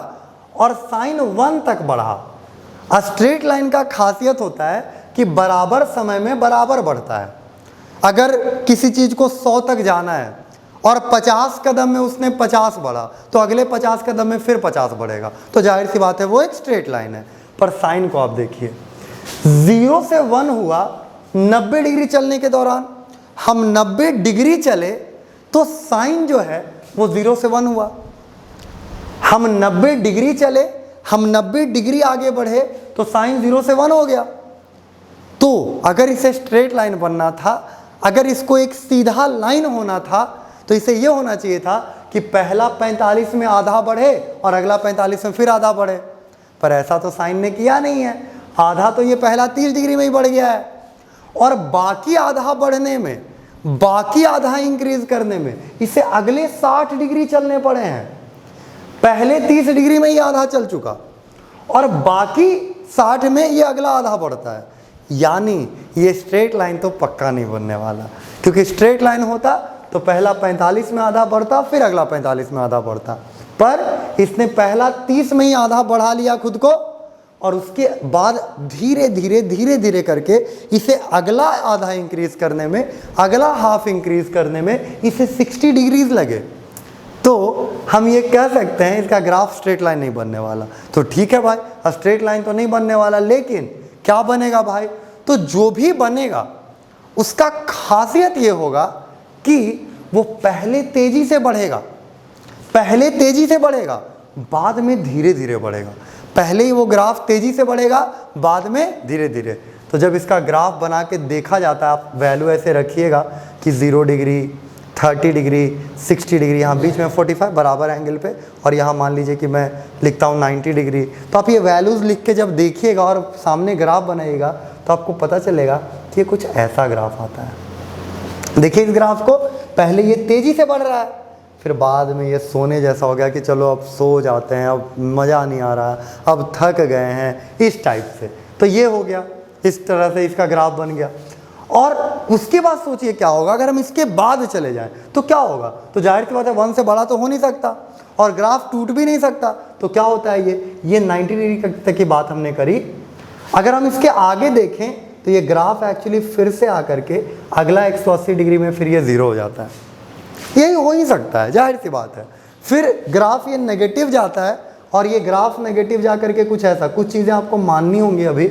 और साइन 1 तक बढ़ा। स्ट्रेट लाइन का खासियत होता है कि बराबर समय में बराबर बढ़ता है। अगर किसी चीज़ को 100 तक जाना है और 50 कदम में उसने 50 बढ़ा तो अगले 50 कदम में फिर 50 बढ़ेगा, तो जाहिर सी बात है वो एक स्ट्रेट लाइन है। पर साइन को आप देखिए 0 से 1 हुआ 90 डिग्री चलने के दौरान, हम 90 डिग्री चले तो साइन जो है वो 0 से 1 हुआ। हम 90 डिग्री चले, हम 90 डिग्री आगे बढ़े तो साइन 0 से 1 हो गया। तो अगर इसे स्ट्रेट लाइन बनना था, अगर इसको एक सीधा लाइन होना था, तो इसे ये होना चाहिए था कि पहला 45 में आधा बढ़े और अगला 45 में फिर आधा बढ़े। पर ऐसा तो साइन ने किया नहीं है। आधा तो ये पहला 30 डिग्री में ही बढ़ गया है और बाकी आधा बढ़ने में, बाकी आधा इंक्रीज करने में इसे अगले 60 डिग्री चलने पड़े हैं। पहले 30 डिग्री में ही आधा चल चुका और बाकी 60 में ये अगला आधा बढ़ता है, यानी ये स्ट्रेट लाइन तो पक्का नहीं बनने वाला, क्योंकि स्ट्रेट लाइन होता तो पहला 45 में आधा बढ़ता, फिर अगला 45 में आधा बढ़ता, पर इसने पहला 30 में ही आधा बढ़ा लिया खुद को, और उसके बाद धीरे धीरे धीरे धीरे करके इसे अगला आधा इंक्रीज करने में, अगला हाफ इंक्रीज करने में इसे 60 डिग्रीज लगे। तो हम ये कह सकते हैं इसका ग्राफ स्ट्रेट लाइन नहीं बनने वाला। तो ठीक है भाई, स्ट्रेट लाइन तो नहीं बनने वाला, लेकिन क्या बनेगा भाई? तो जो भी बनेगा उसका खासियत ये होगा कि वो पहले तेजी से बढ़ेगा, पहले तेजी से बढ़ेगा, बाद में धीरे धीरे बढ़ेगा। पहले ही वो ग्राफ तेजी से बढ़ेगा, बाद में धीरे धीरे। तो जब इसका ग्राफ बना के देखा जाता है, आप वैल्यू ऐसे रखिएगा कि 0 डिग्री, 30 डिग्री, 60 डिग्री, यहाँ बीच में 45 बराबर एंगल पे, और यहाँ मान लीजिए कि मैं लिखता हूँ 90 डिग्री। तो आप ये वैल्यूज़ लिख के जब देखिएगा और सामने ग्राफ बनाइएगा तो आपको पता चलेगा कि ये कुछ ऐसा ग्राफ आता है। देखिए इस ग्राफ को, पहले ये तेज़ी से बढ़ रहा है, फिर बाद में ये सोने जैसा हो गया कि चलो अब सो जाते हैं, अब मज़ा नहीं आ रहा, अब थक गए हैं, इस टाइप से। तो ये हो गया, इस तरह से इसका ग्राफ बन गया। और उसके बाद सोचिए क्या होगा अगर हम इसके बाद चले जाएं, तो क्या होगा? तो जाहिर सी बात है 1 से बड़ा तो हो नहीं सकता, और ग्राफ टूट भी नहीं सकता। तो क्या होता है, ये 90 डिग्री तक की बात हमने करी। अगर हम इसके आगे देखें तो ये ग्राफ एक्चुअली फिर से आकर के अगला 180 डिग्री में फिर ये 0 हो जाता है। यही हो ही सकता है, जाहिर सी बात है। फिर ग्राफ ये नेगेटिव जाता है, और ये ग्राफ नेगेटिव जा करके कुछ ऐसा, कुछ चीज़ें आपको माननी होंगी अभी।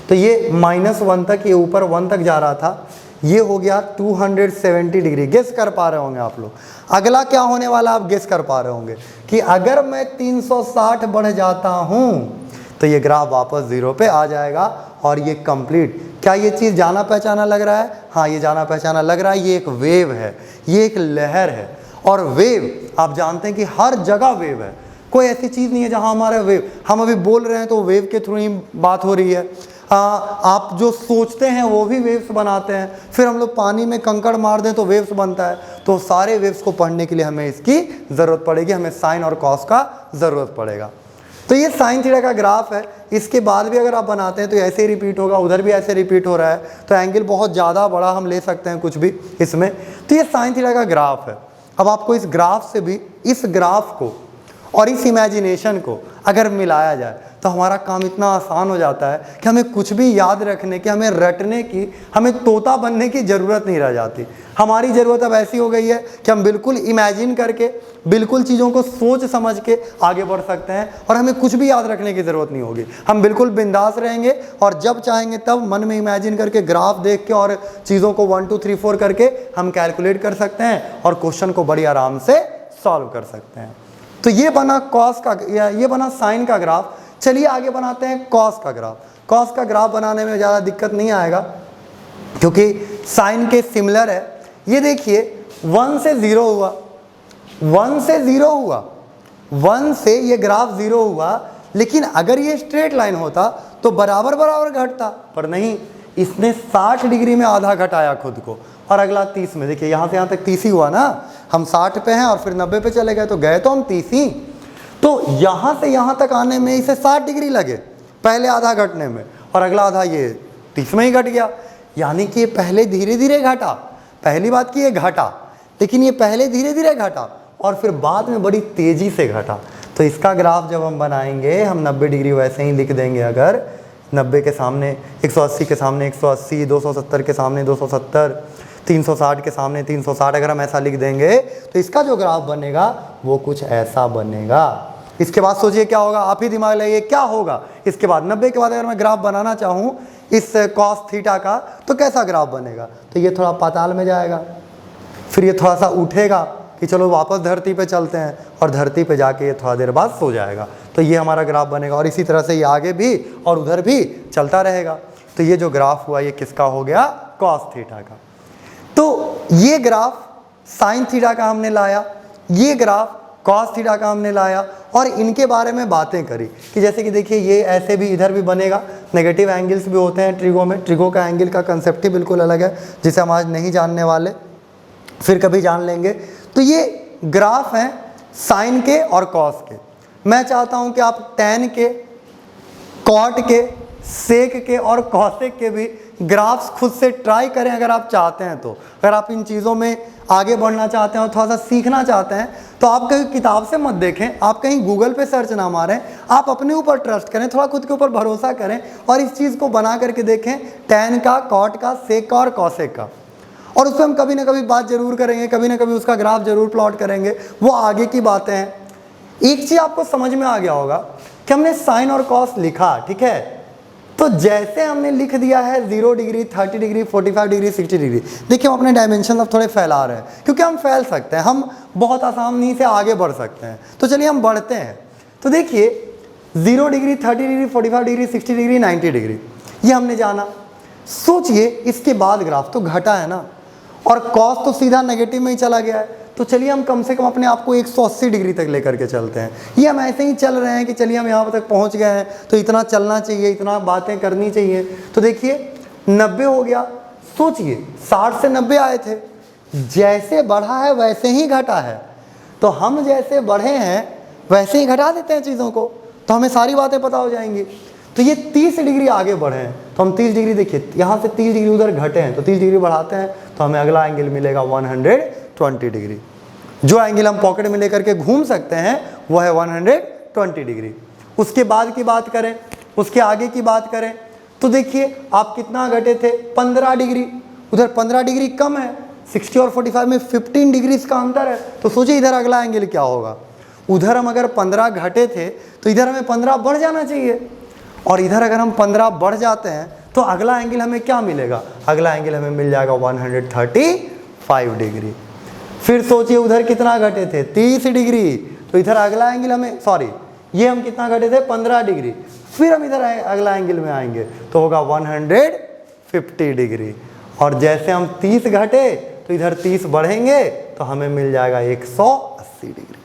तो ये -1 तक, ये ऊपर 1 तक जा रहा था, ये हो गया 270 डिग्री। गेस कर पा रहे होंगे आप लोग। अगला क्या होने वाला आप गेस कर पा रहे होंगे कि अगर मैं 360 बढ़ जाता हूँ तो ये ग्राफ वापस 0 पे आ जाएगा, और ये कंप्लीट। क्या ये चीज़ जाना पहचाना लग रहा है? हाँ, ये जाना पहचाना लग रहा है। ये एक वेव है, ये एक लहर है, और वेव आप जानते हैं कि हर जगह वेव है। कोई ऐसी चीज़ नहीं है जहाँ हमारा वेव, हम अभी बोल रहे हैं तो वेव के थ्रू ही बात हो रही है। आप जो सोचते हैं वो भी वेव्स बनाते हैं, फिर हम लोग पानी में कंकड़ मार दें तो वेव्स बनता है। तो सारे वेव्स को पढ़ने के लिए हमें इसकी ज़रूरत पड़ेगी, हमें साइन और कॉस का ज़रूरत पड़ेगा। तो ये साइन थीटा का ग्राफ है। इसके बाद भी अगर आप बनाते हैं तो ऐसे ही रिपीट होगा, उधर भी ऐसे रिपीट हो रहा है, तो एंगल बहुत ज़्यादा बड़ा हम ले सकते हैं कुछ भी इसमें। तो ये साइन थीटा का ग्राफ है। अब आपको इस ग्राफ से भी, इस ग्राफ को और इस इमेजिनेशन को अगर मिलाया जाए तो हमारा काम इतना आसान हो जाता है कि हमें कुछ भी याद रखने की, हमें रटने की, हमें तोता बनने की ज़रूरत नहीं रह जाती। हमारी ज़रूरत अब ऐसी हो गई है कि हम बिल्कुल इमेजिन करके, बिल्कुल चीज़ों को सोच समझ के आगे बढ़ सकते हैं, और हमें कुछ भी याद रखने की ज़रूरत नहीं होगी। हम बिल्कुल बिंदास रहेंगे, और जब चाहेंगे तब मन में इमेजिन करके, ग्राफ देख के और चीज़ों को 1 2 3 4 करके हम कैलकुलेट कर सकते हैं, और क्वेश्चन को बड़ी आराम से सॉल्व कर सकते हैं। तो ये बना कॉस का, या ये बना साइन का ग्राफ। चलिए आगे बनाते हैं कॉस का ग्राफ। कॉस का ग्राफ बनाने में ज़्यादा दिक्कत नहीं आएगा, क्योंकि साइन के सिमिलर है। ये देखिए 1 से 0 हुआ, 1 से 0 हुआ, 1 से ये ग्राफ 0 हुआ, लेकिन अगर ये स्ट्रेट लाइन होता तो बराबर बराबर घटता, पर नहीं, इसने 60 डिग्री में आधा घटाया खुद को, और अगला 30 में। देखिए यहाँ से यहाँ तक 30 ही हुआ ना, हम 60 पे हैं और फिर 90 पे चले गए, तो गए तो हम 30 ही। तो यहाँ से यहाँ तक आने में इसे 60 डिग्री लगे पहले आधा घटने में, और अगला आधा ये 30 में ही घट गया। यानी कि ये पहले धीरे धीरे घटा। पहली बात कि ये घटा, लेकिन ये पहले धीरे धीरे घटा और फिर बाद में बड़ी तेज़ी से घटा। तो इसका ग्राफ जब हम बनाएंगे, हम 90 डिग्री वैसे ही लिख देंगे। अगर 90 के सामने 180, के सामने 180, 270 के सामने 270, 360 के सामने 360, अगर हम ऐसा लिख देंगे तो इसका जो ग्राफ बनेगा वो कुछ ऐसा बनेगा। इसके बाद सोचिए क्या होगा, आप ही दिमाग लगाइए क्या होगा इसके बाद। 90 के बाद अगर मैं ग्राफ बनाना चाहूँ इस कॉस थीटा का, तो कैसा ग्राफ बनेगा? तो ये थोड़ा पाताल में जाएगा, फिर ये थोड़ा सा उठेगा कि चलो वापस धरती पे चलते हैं, और धरती पे जाके ये थोड़ा देर बाद सो जाएगा। तो ये हमारा ग्राफ बनेगा, और इसी तरह से ये आगे भी और उधर भी चलता रहेगा। तो ये जो ग्राफ हुआ ये किसका हो गया? कॉस थीटा का। तो ये ग्राफ साइन थीटा का हमने लाया, ये ग्राफ कॉस थीटा का हमने लाया, और इनके बारे में बातें करी कि जैसे कि देखिए ये ऐसे भी इधर भी बनेगा। नेगेटिव एंगल्स भी होते हैं ट्रिगो में। ट्रिगो का एंगल का कंसेप्ट ही बिल्कुल अलग है, जिसे हम आज नहीं जानने वाले, फिर कभी जान लेंगे। तो ये ग्राफ हैं साइन के और कॉस के। मैं चाहता हूं कि आप टैन के कॉट के, सेक के और कॉसेक के भी ग्राफ्स खुद से ट्राई करें अगर आप चाहते हैं तो। अगर आप इन चीज़ों में आगे बढ़ना चाहते हैं और थोड़ा सा सीखना चाहते हैं तो आप कहीं किताब से मत देखें, आप कहीं गूगल पे सर्च ना मारें, आप अपने ऊपर ट्रस्ट करें, थोड़ा खुद के ऊपर भरोसा करें और इस चीज़ को बना करके देखें, टैन का, कॉट का, सेक का और कॉसेक का। और उसमें हम कभी ना कभी बात जरूर करेंगे, कभी ना कभी उसका ग्राफ जरूर प्लॉट करेंगे, वो आगे की बातें हैं। एक चीज़ आपको समझ में आ गया होगा कि हमने साइन और कॉस लिखा, ठीक है, तो जैसे हमने लिख दिया है 0 डिग्री, 30 डिग्री, 45 डिग्री, 60 डिग्री, देखिए हम अपने डायमेंशन अब थोड़े फैला रहे हैं क्योंकि हम फैल सकते हैं, हम बहुत आसानी से आगे बढ़ सकते हैं। तो चलिए हम बढ़ते हैं। तो देखिए 0 degree, 30 degree, 45 degree, 60 degree, 90 degree, ये हमने जाना। सोचिए इसके बाद ग्राफ तो घटा है ना, और कॉस तो सीधा नेगेटिव में ही चला गया है। तो चलिए हम कम से कम अपने आप को 180 डिग्री तक लेकर के चलते हैं। ये हम ऐसे ही चल रहे हैं कि चलिए हम यहाँ तक पहुँच गए हैं तो इतना चलना चाहिए, इतना बातें करनी चाहिए। तो देखिए 90 हो गया। सोचिए 60 से 90 आए थे, जैसे बढ़ा है वैसे ही घटा है। तो हम जैसे बढ़े हैं वैसे ही घटा देते हैं चीज़ों को, तो हमें सारी बातें पता हो जाएंगी। तो ये 30 डिग्री आगे बढ़े हैं तो हम 30 डिग्री, देखिए यहाँ से 30 डिग्री उधर घटे हैं तो 30 डिग्री बढ़ाते हैं तो हमें अगला एंगल मिलेगा 120 डिग्री। जो एंगल हम पॉकेट में लेकर के घूम सकते हैं वो है 120 डिग्री। उसके बाद की बात करें, उसके आगे की बात करें तो देखिए आप कितना घटे थे, 15 डिग्री, उधर 15 डिग्री कम है, 60 और 45 में 15 डिग्री का अंतर है। तो सोचिए इधर अगला एंगल क्या होगा। उधर हम अगर 15 घटे थे तो इधर हमें 15 बढ़ जाना चाहिए, और इधर अगर हम 15 बढ़ जाते हैं तो अगला एंगल हमें क्या मिलेगा, अगला एंगल हमें मिल जाएगा 135 डिग्री। फिर सोचिए उधर कितना घटे थे, 30 डिग्री, तो इधर अगला एंगल हमें, सॉरी ये हम कितना घटे थे, 15 डिग्री। फिर हम इधर अगला एंगल में आएंगे तो होगा 150 डिग्री। और जैसे हम 30 घटे तो इधर 30 बढ़ेंगे तो हमें मिल जाएगा 180 डिग्री।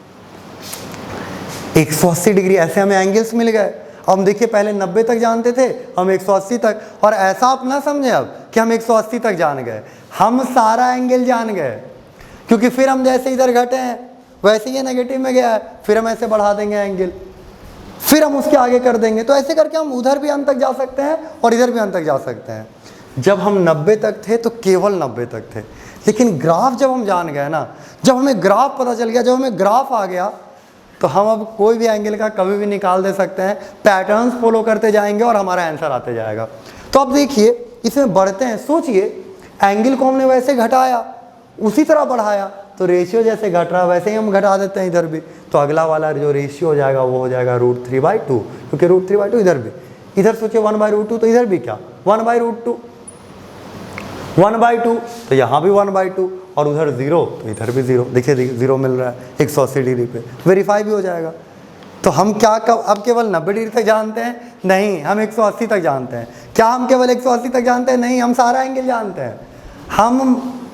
180 डिग्री ऐसे हमें एंगल्स मिल गए। हम देखिए पहले 90 तक जानते थे, हम 180 तक, और ऐसा आप ना समझे अब कि हम 180 तक जान गए, हम सारा एंगल जान गए, क्योंकि फिर हम जैसे इधर घटे हैं वैसे ये नेगेटिव में गया है, फिर हम ऐसे बढ़ा देंगे एंगल, फिर हम उसके आगे कर देंगे। तो ऐसे करके हम उधर भी अंत तक जा सकते हैं और इधर भी अंत तक जा सकते हैं। जब हम 90 तक थे तो केवल 90 तक थे, लेकिन ग्राफ जब हम जान गए ना, जब हमें ग्राफ पता चल गया, जब हमें ग्राफ आ गया तो हम अब कोई भी एंगल का कभी भी निकाल दे सकते हैं, पैटर्न्स फॉलो करते जाएंगे और हमारा आंसर आते जाएगा। तो अब देखिए इसमें बढ़ते हैं। सोचिए एंगल को हमने वैसे घटाया, उसी तरह बढ़ाया, तो रेशियो जैसे घट रहा है वैसे ही हम घटा देते हैं इधर भी। तो अगला वाला जो रेशियो हो जाएगा वो हो जाएगा √3/2, क्योंकि √3/2 इधर भी, इधर सोचिए 1/√2, तो इधर भी क्या 1/√2, 1/2, तो यहाँ भी 1/2, और उधर 0 तो इधर भी 0। देखिए 0 मिल रहा है 180 डिग्री पे, वेरीफाई भी हो जाएगा। तो हम क्या कब अब केवल 90 डिग्री तक जानते हैं? नहीं, हम 180 तक जानते हैं। क्या हम केवल 180 तक जानते हैं? नहीं, हम सारा एंगल जानते हैं। हम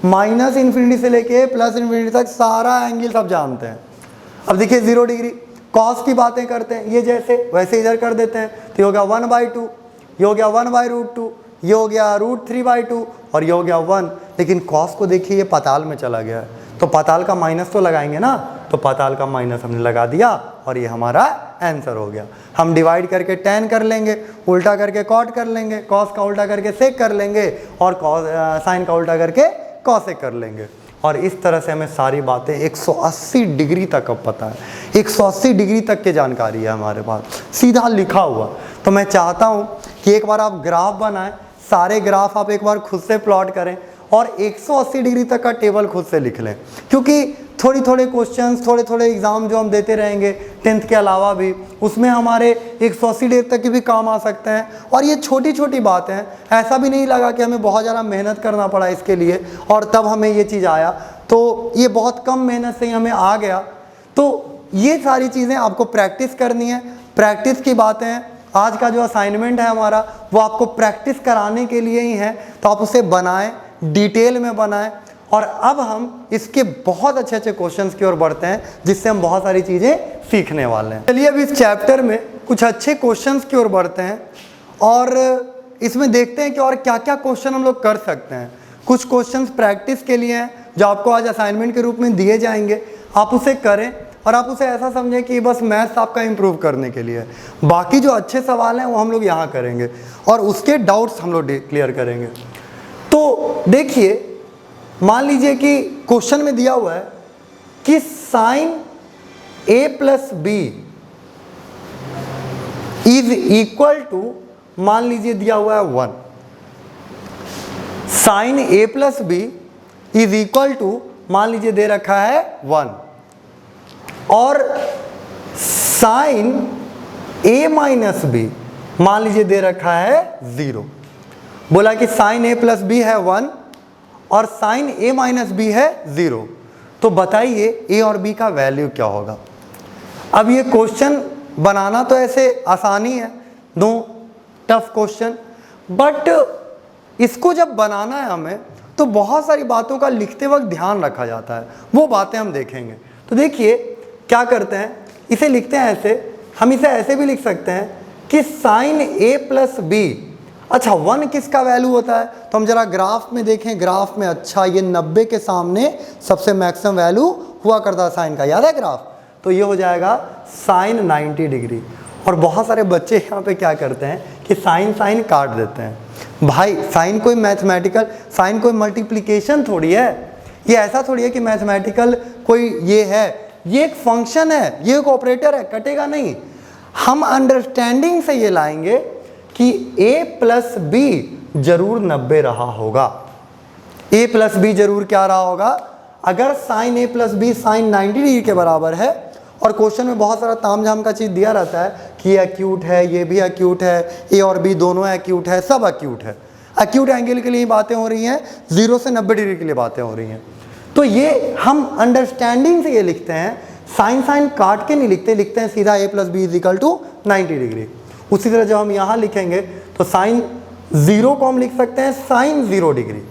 -∞ से लेके +∞ तक सारा एंगल सब जानते हैं। अब देखिए 0 डिग्री कॉस की बातें करते हैं, ये जैसे वैसे इधर कर देते हैं, तो ये हो गया 1/2, ये हो गया 1/√2, ये हो गया √3/2 और ये हो गया 1। लेकिन कॉस को देखिए ये पाताल में चला गया है, तो पाताल का माइनस तो लगाएंगे ना, तो पाताल का माइनस हमने लगा दिया और ये हमारा आंसर हो गया। हम डिवाइड करके tan कर लेंगे, उल्टा करके cot कर लेंगे, कॉस का उल्टा करके सेक कर लेंगे और साइन का उल्टा करके कॉसेक कर लेंगे। और इस तरह से हमें सारी बातें 180 डिग्री तक अब पता है, 180 डिग्री तक की जानकारी है हमारे पास, सीधा लिखा हुआ। तो मैं चाहता हूँ कि एक बार आप ग्राफ बनाएं, सारे ग्राफ आप एक बार खुद से प्लॉट करें और 180 डिग्री तक का टेबल खुद से लिख लें, क्योंकि थोड़े थोड़े क्वेश्चंस, थोड़े थोड़े एग्जाम जो हम देते रहेंगे 10th के अलावा भी, उसमें हमारे 180 डिग्री तक के भी काम आ सकते हैं। और ये छोटी छोटी बातें हैं, ऐसा भी नहीं लगा कि हमें बहुत ज़्यादा मेहनत करना पड़ा इसके लिए और तब हमें ये चीज़ आया, तो ये बहुत कम मेहनत से ही हमें आ गया। तो ये सारी चीज़ें आपको प्रैक्टिस करनी है, प्रैक्टिस की बातें हैं। आज का जो असाइनमेंट है हमारा वो आपको प्रैक्टिस कराने के लिए ही है, तो आप उसे बनाएं, डिटेल में बनाएं। और अब हम इसके बहुत अच्छे अच्छे क्वेश्चंस की ओर बढ़ते हैं, जिससे हम बहुत सारी चीज़ें सीखने वाले हैं। चलिए अब इस चैप्टर में कुछ अच्छे क्वेश्चंस की ओर बढ़ते हैं और इसमें देखते हैं कि और क्या क्या क्वेश्चन हम लोग कर सकते हैं। कुछ क्वेश्चंस प्रैक्टिस के लिए हैं जो आपको आज असाइनमेंट के रूप में दिए जाएंगे। आप उसे करें और आप उसे ऐसा समझें कि बस मैथ्स आपका इम्प्रूव करने के लिए है। बाकी जो अच्छे सवाल हैं वो हम लोग यहाँ करेंगे और उसके डाउट्स हम लोग क्लियर करेंगे। तो देखिए, मान लीजिए कि क्वेश्चन में दिया हुआ है कि sine a plus b is equal to, मान लीजिए दिया हुआ है 1। Sine a plus b is equal to, मान लीजिए दे रखा है 1, और साइन a माइनस बी मान लीजिए दे रखा है 0। बोला कि साइन a प्लस बी है 1 और साइन a माइनस बी है 0। तो बताइए a और b का वैल्यू क्या होगा। अब ये क्वेश्चन बनाना तो ऐसे आसानी है, नो टफ क्वेश्चन, बट इसको जब बनाना है हमें तो बहुत सारी बातों का लिखते वक्त ध्यान रखा जाता है, वो बातें हम देखेंगे। तो देखिए क्या करते हैं, इसे लिखते हैं ऐसे, हम इसे ऐसे भी लिख सकते हैं कि साइन a प्लस बी, अच्छा 1 किसका वैल्यू होता है, तो हम जरा ग्राफ में देखें, ग्राफ में अच्छा ये 90 के सामने सबसे मैक्सिमम वैल्यू हुआ करता है साइन का, याद है ग्राफ, तो ये हो जाएगा साइन 90 डिग्री। और बहुत सारे बच्चे यहाँ पे क्या करते हैं कि साइन साइन काट देते हैं। भाई साइन कोई मैथमेटिकल, साइन कोई मल्टीप्लिकेशन थोड़ी है, ये ऐसा थोड़ी है कि मैथमेटिकल कोई ये है, ये एक फंक्शन है, ये एक ऑपरेटर है, कटेगा नहीं। हम अंडरस्टैंडिंग से ये लाएंगे कि a प्लस बी जरूर 90 रहा होगा, a प्लस बी जरूर क्या रहा होगा। अगर sine a plus b sine 90 degree के बराबर है, और क्वेश्चन में बहुत सारा तामझाम का चीज़ दिया रहता है कि ये एक्यूट है, ये भी एक्यूट है, a और b दोनों एक्यूट है, सब एक्यूट है, एक्यूट एंगल के लिए बातें हो रही हैं, 0 से 90 डिग्री के लिए बातें हो रही हैं। तो ये हम अंडरस्टैंडिंग से ये लिखते हैं, साइन साइन काट के नहीं लिखते, लिखते हैं सीधा a plus b is equal to 90 degree. उसी तरह जब हम यहाँ लिखेंगे तो साइन 0 को हम लिख सकते हैं साइन 0 डिग्री,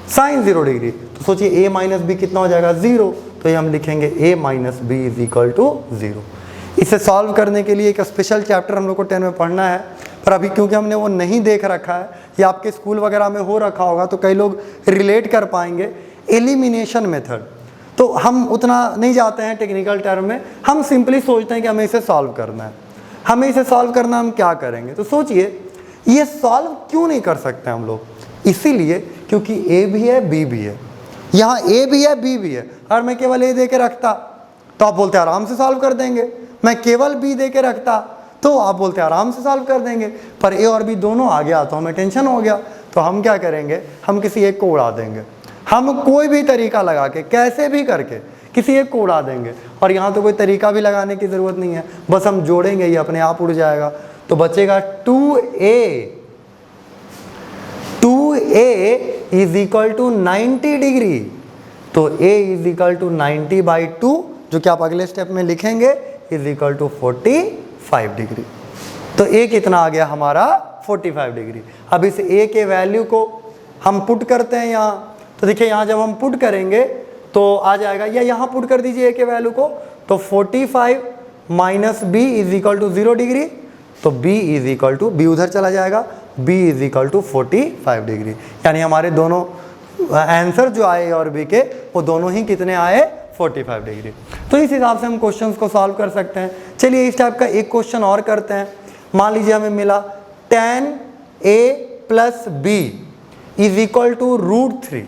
साइन 0 डिग्री। तो सोचिए a माइनस बी कितना हो जाएगा 0, तो ये हम लिखेंगे a minus b is equal to 0। इसे सॉल्व करने के लिए एक स्पेशल चैप्टर हम लोग को 10 में पढ़ना है, पर अभी क्योंकि हमने वो नहीं देख रखा है, या आपके स्कूल वगैरह में हो रखा होगा तो कई लोग रिलेट कर पाएंगे, एलिमिनेशन मेथड। तो हम उतना नहीं जाते हैं टेक्निकल टर्म में, हम सिंपली सोचते हैं कि हमें इसे सॉल्व करना है। हमें इसे सॉल्व करना, हम क्या करेंगे, तो सोचिए ये सॉल्व क्यों नहीं कर सकते हम लोग, इसीलिए क्योंकि a भी है b भी है, यहाँ a भी है b भी है। और मैं केवल a दे के रखता तो आप बोलते आराम से सॉल्व कर देंगे, मैं केवल b दे के रखता तो आप बोलते आराम से सॉल्व कर देंगे, पर a और b दोनों आ गया तो हमें टेंशन हो गया। तो हम क्या करेंगे, हम किसी एक को उड़ा देंगे, हम कोई भी तरीका लगा के कैसे भी करके किसी एक को उड़ा देंगे। और यहाँ तो कोई तरीका भी लगाने की ज़रूरत नहीं है, बस हम जोड़ेंगे, ये अपने आप उड़ जाएगा। तो बचेगा 2a is equal to 90 degree. तो a इज इक्वल टू 90/2, जो कि आप अगले स्टेप में लिखेंगे, इज इक्वल टू 45 डिग्री। तो a कितना आ गया हमारा 45 डिग्री। अब इस a के वैल्यू को हम पुट करते हैं यहाँ, तो देखिए यहाँ जब हम पुट करेंगे तो आ जाएगा, या यहाँ पुट कर दीजिए a के वैल्यू को, तो 45 minus b is equal to 0 degree, तो b is equal to, b उधर चला जाएगा, b is equal to 45 degree. यानी हमारे दोनों आंसर जो आए और b के, वो दोनों ही कितने आए 45 डिग्री। तो इस हिसाब से हम क्वेश्चंस को सॉल्व कर सकते हैं। चलिए इस टाइप का एक क्वेश्चन और करते हैं। मान लीजिए हमें मिला tan a plus b is equal to √3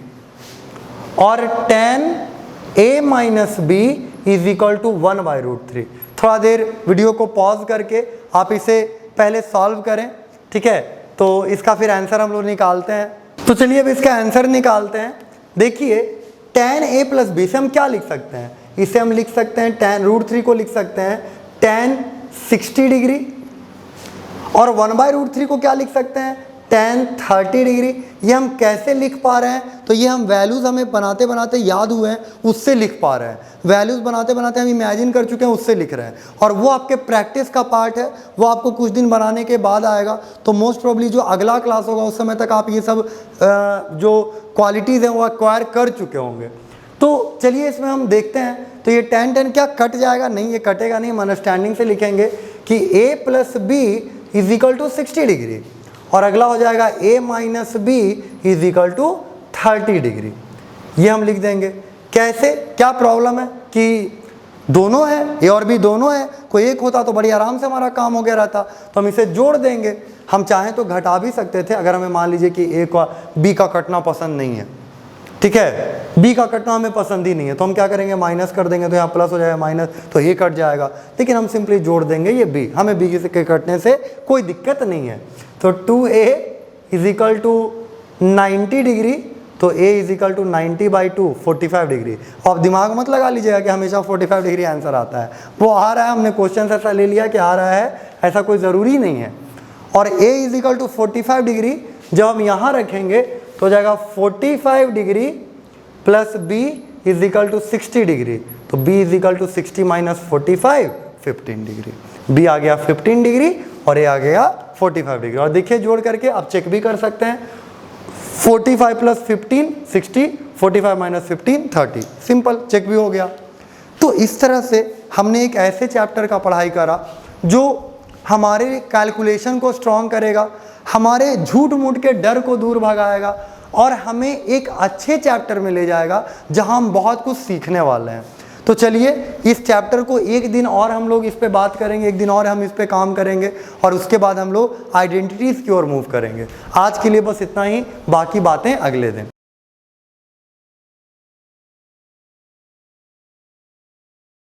और tan a minus b is equal to 1/√3। थोड़ा देर वीडियो को पॉज करके आप इसे पहले सॉल्व करें, ठीक है, तो इसका फिर आंसर हम लोग निकालते हैं। तो चलिए अब इसका आंसर निकालते हैं। देखिए tan a प्लस बी से हम क्या लिख सकते हैं, इसे हम लिख सकते हैं tan √3 को लिख सकते हैं tan 60 डिग्री, और 1/√3 को क्या लिख सकते हैं tan 30 डिग्री। ये हम कैसे लिख पा रहे हैं, तो ये हम वैल्यूज़ हमें बनाते बनाते याद हुए हैं, उससे लिख पा रहे हैं। वैल्यूज़ बनाते बनाते हम इमेजिन कर चुके हैं, उससे लिख रहे हैं। और वो आपके प्रैक्टिस का पार्ट है, वो आपको कुछ दिन बनाने के बाद आएगा। तो मोस्ट प्रोबेबली जो अगला क्लास होगा उस समय तक आप ये सब जो क्वालिटीज़ हैं वो एक्वायर कर चुके होंगे। तो चलिए इसमें हम देखते हैं। तो ये tan क्या कट जाएगा, नहीं ये कटेगा नहीं। हम अंडरस्टैंडिंग से लिखेंगे कि a plus b is equal to 60 degree, और अगला हो जाएगा a minus b is equal to 30 degree. ये हम लिख देंगे। कैसे, क्या प्रॉब्लम है, कि दोनों है, ए और बी दोनों है, कोई एक होता तो बड़ी आराम से हमारा काम हो गया रहता। तो हम इसे जोड़ देंगे, हम चाहें तो घटा भी सकते थे अगर हमें मान लीजिए कि ए का बी का कटना पसंद नहीं है, ठीक है, बी का कटना हमें पसंद ही नहीं है, तो हम क्या करेंगे, माइनस कर देंगे, तो यहाँ प्लस हो जाएगा, माइनस तो ए कट जाएगा, लेकिन हम सिंपली जोड़ देंगे ये बी, हमें बी के कटने से कोई दिक्कत नहीं है। तो 2a is equal to 90 degree, तो a is equal to 90/2 45 degree. अब दिमाग मत लगा लीजिएगा कि हमेशा 45 डिग्री आंसर आता है, वो आ रहा है, हमने क्वेश्चन से ऐसा ले लिया कि आ रहा है, ऐसा कोई ज़रूरी नहीं है। और a is equal to 45 degree जब हम यहाँ रखेंगे तो हो जाएगा 45 degree plus b is equal to 60 degree, तो b is equal to 60 minus 45 15 degree, b आ गया 15 डिग्री और a आ गया 45 डिग्री। और देखिए जोड़ करके आप चेक भी कर सकते हैं, 45 प्लस 15 60, 45 माइनस 15 30, सिंपल चेक भी हो गया। तो इस तरह से हमने एक ऐसे चैप्टर का पढ़ाई करा जो हमारे कैलकुलेशन को स्ट्रॉन्ग करेगा, हमारे झूठ मूठ के डर को दूर भगाएगा और हमें एक अच्छे चैप्टर में ले जाएगा जहां हम बहुत कुछ सीखने वाले हैं। तो चलिए इस चैप्टर को एक दिन और हम लोग इस पे बात करेंगे, एक दिन और हम इस पे काम करेंगे और उसके बाद हम लोग आइडेंटिटीज़ की ओर मूव करेंगे। आज के लिए बस इतना ही, बाकी बातें अगले दिन।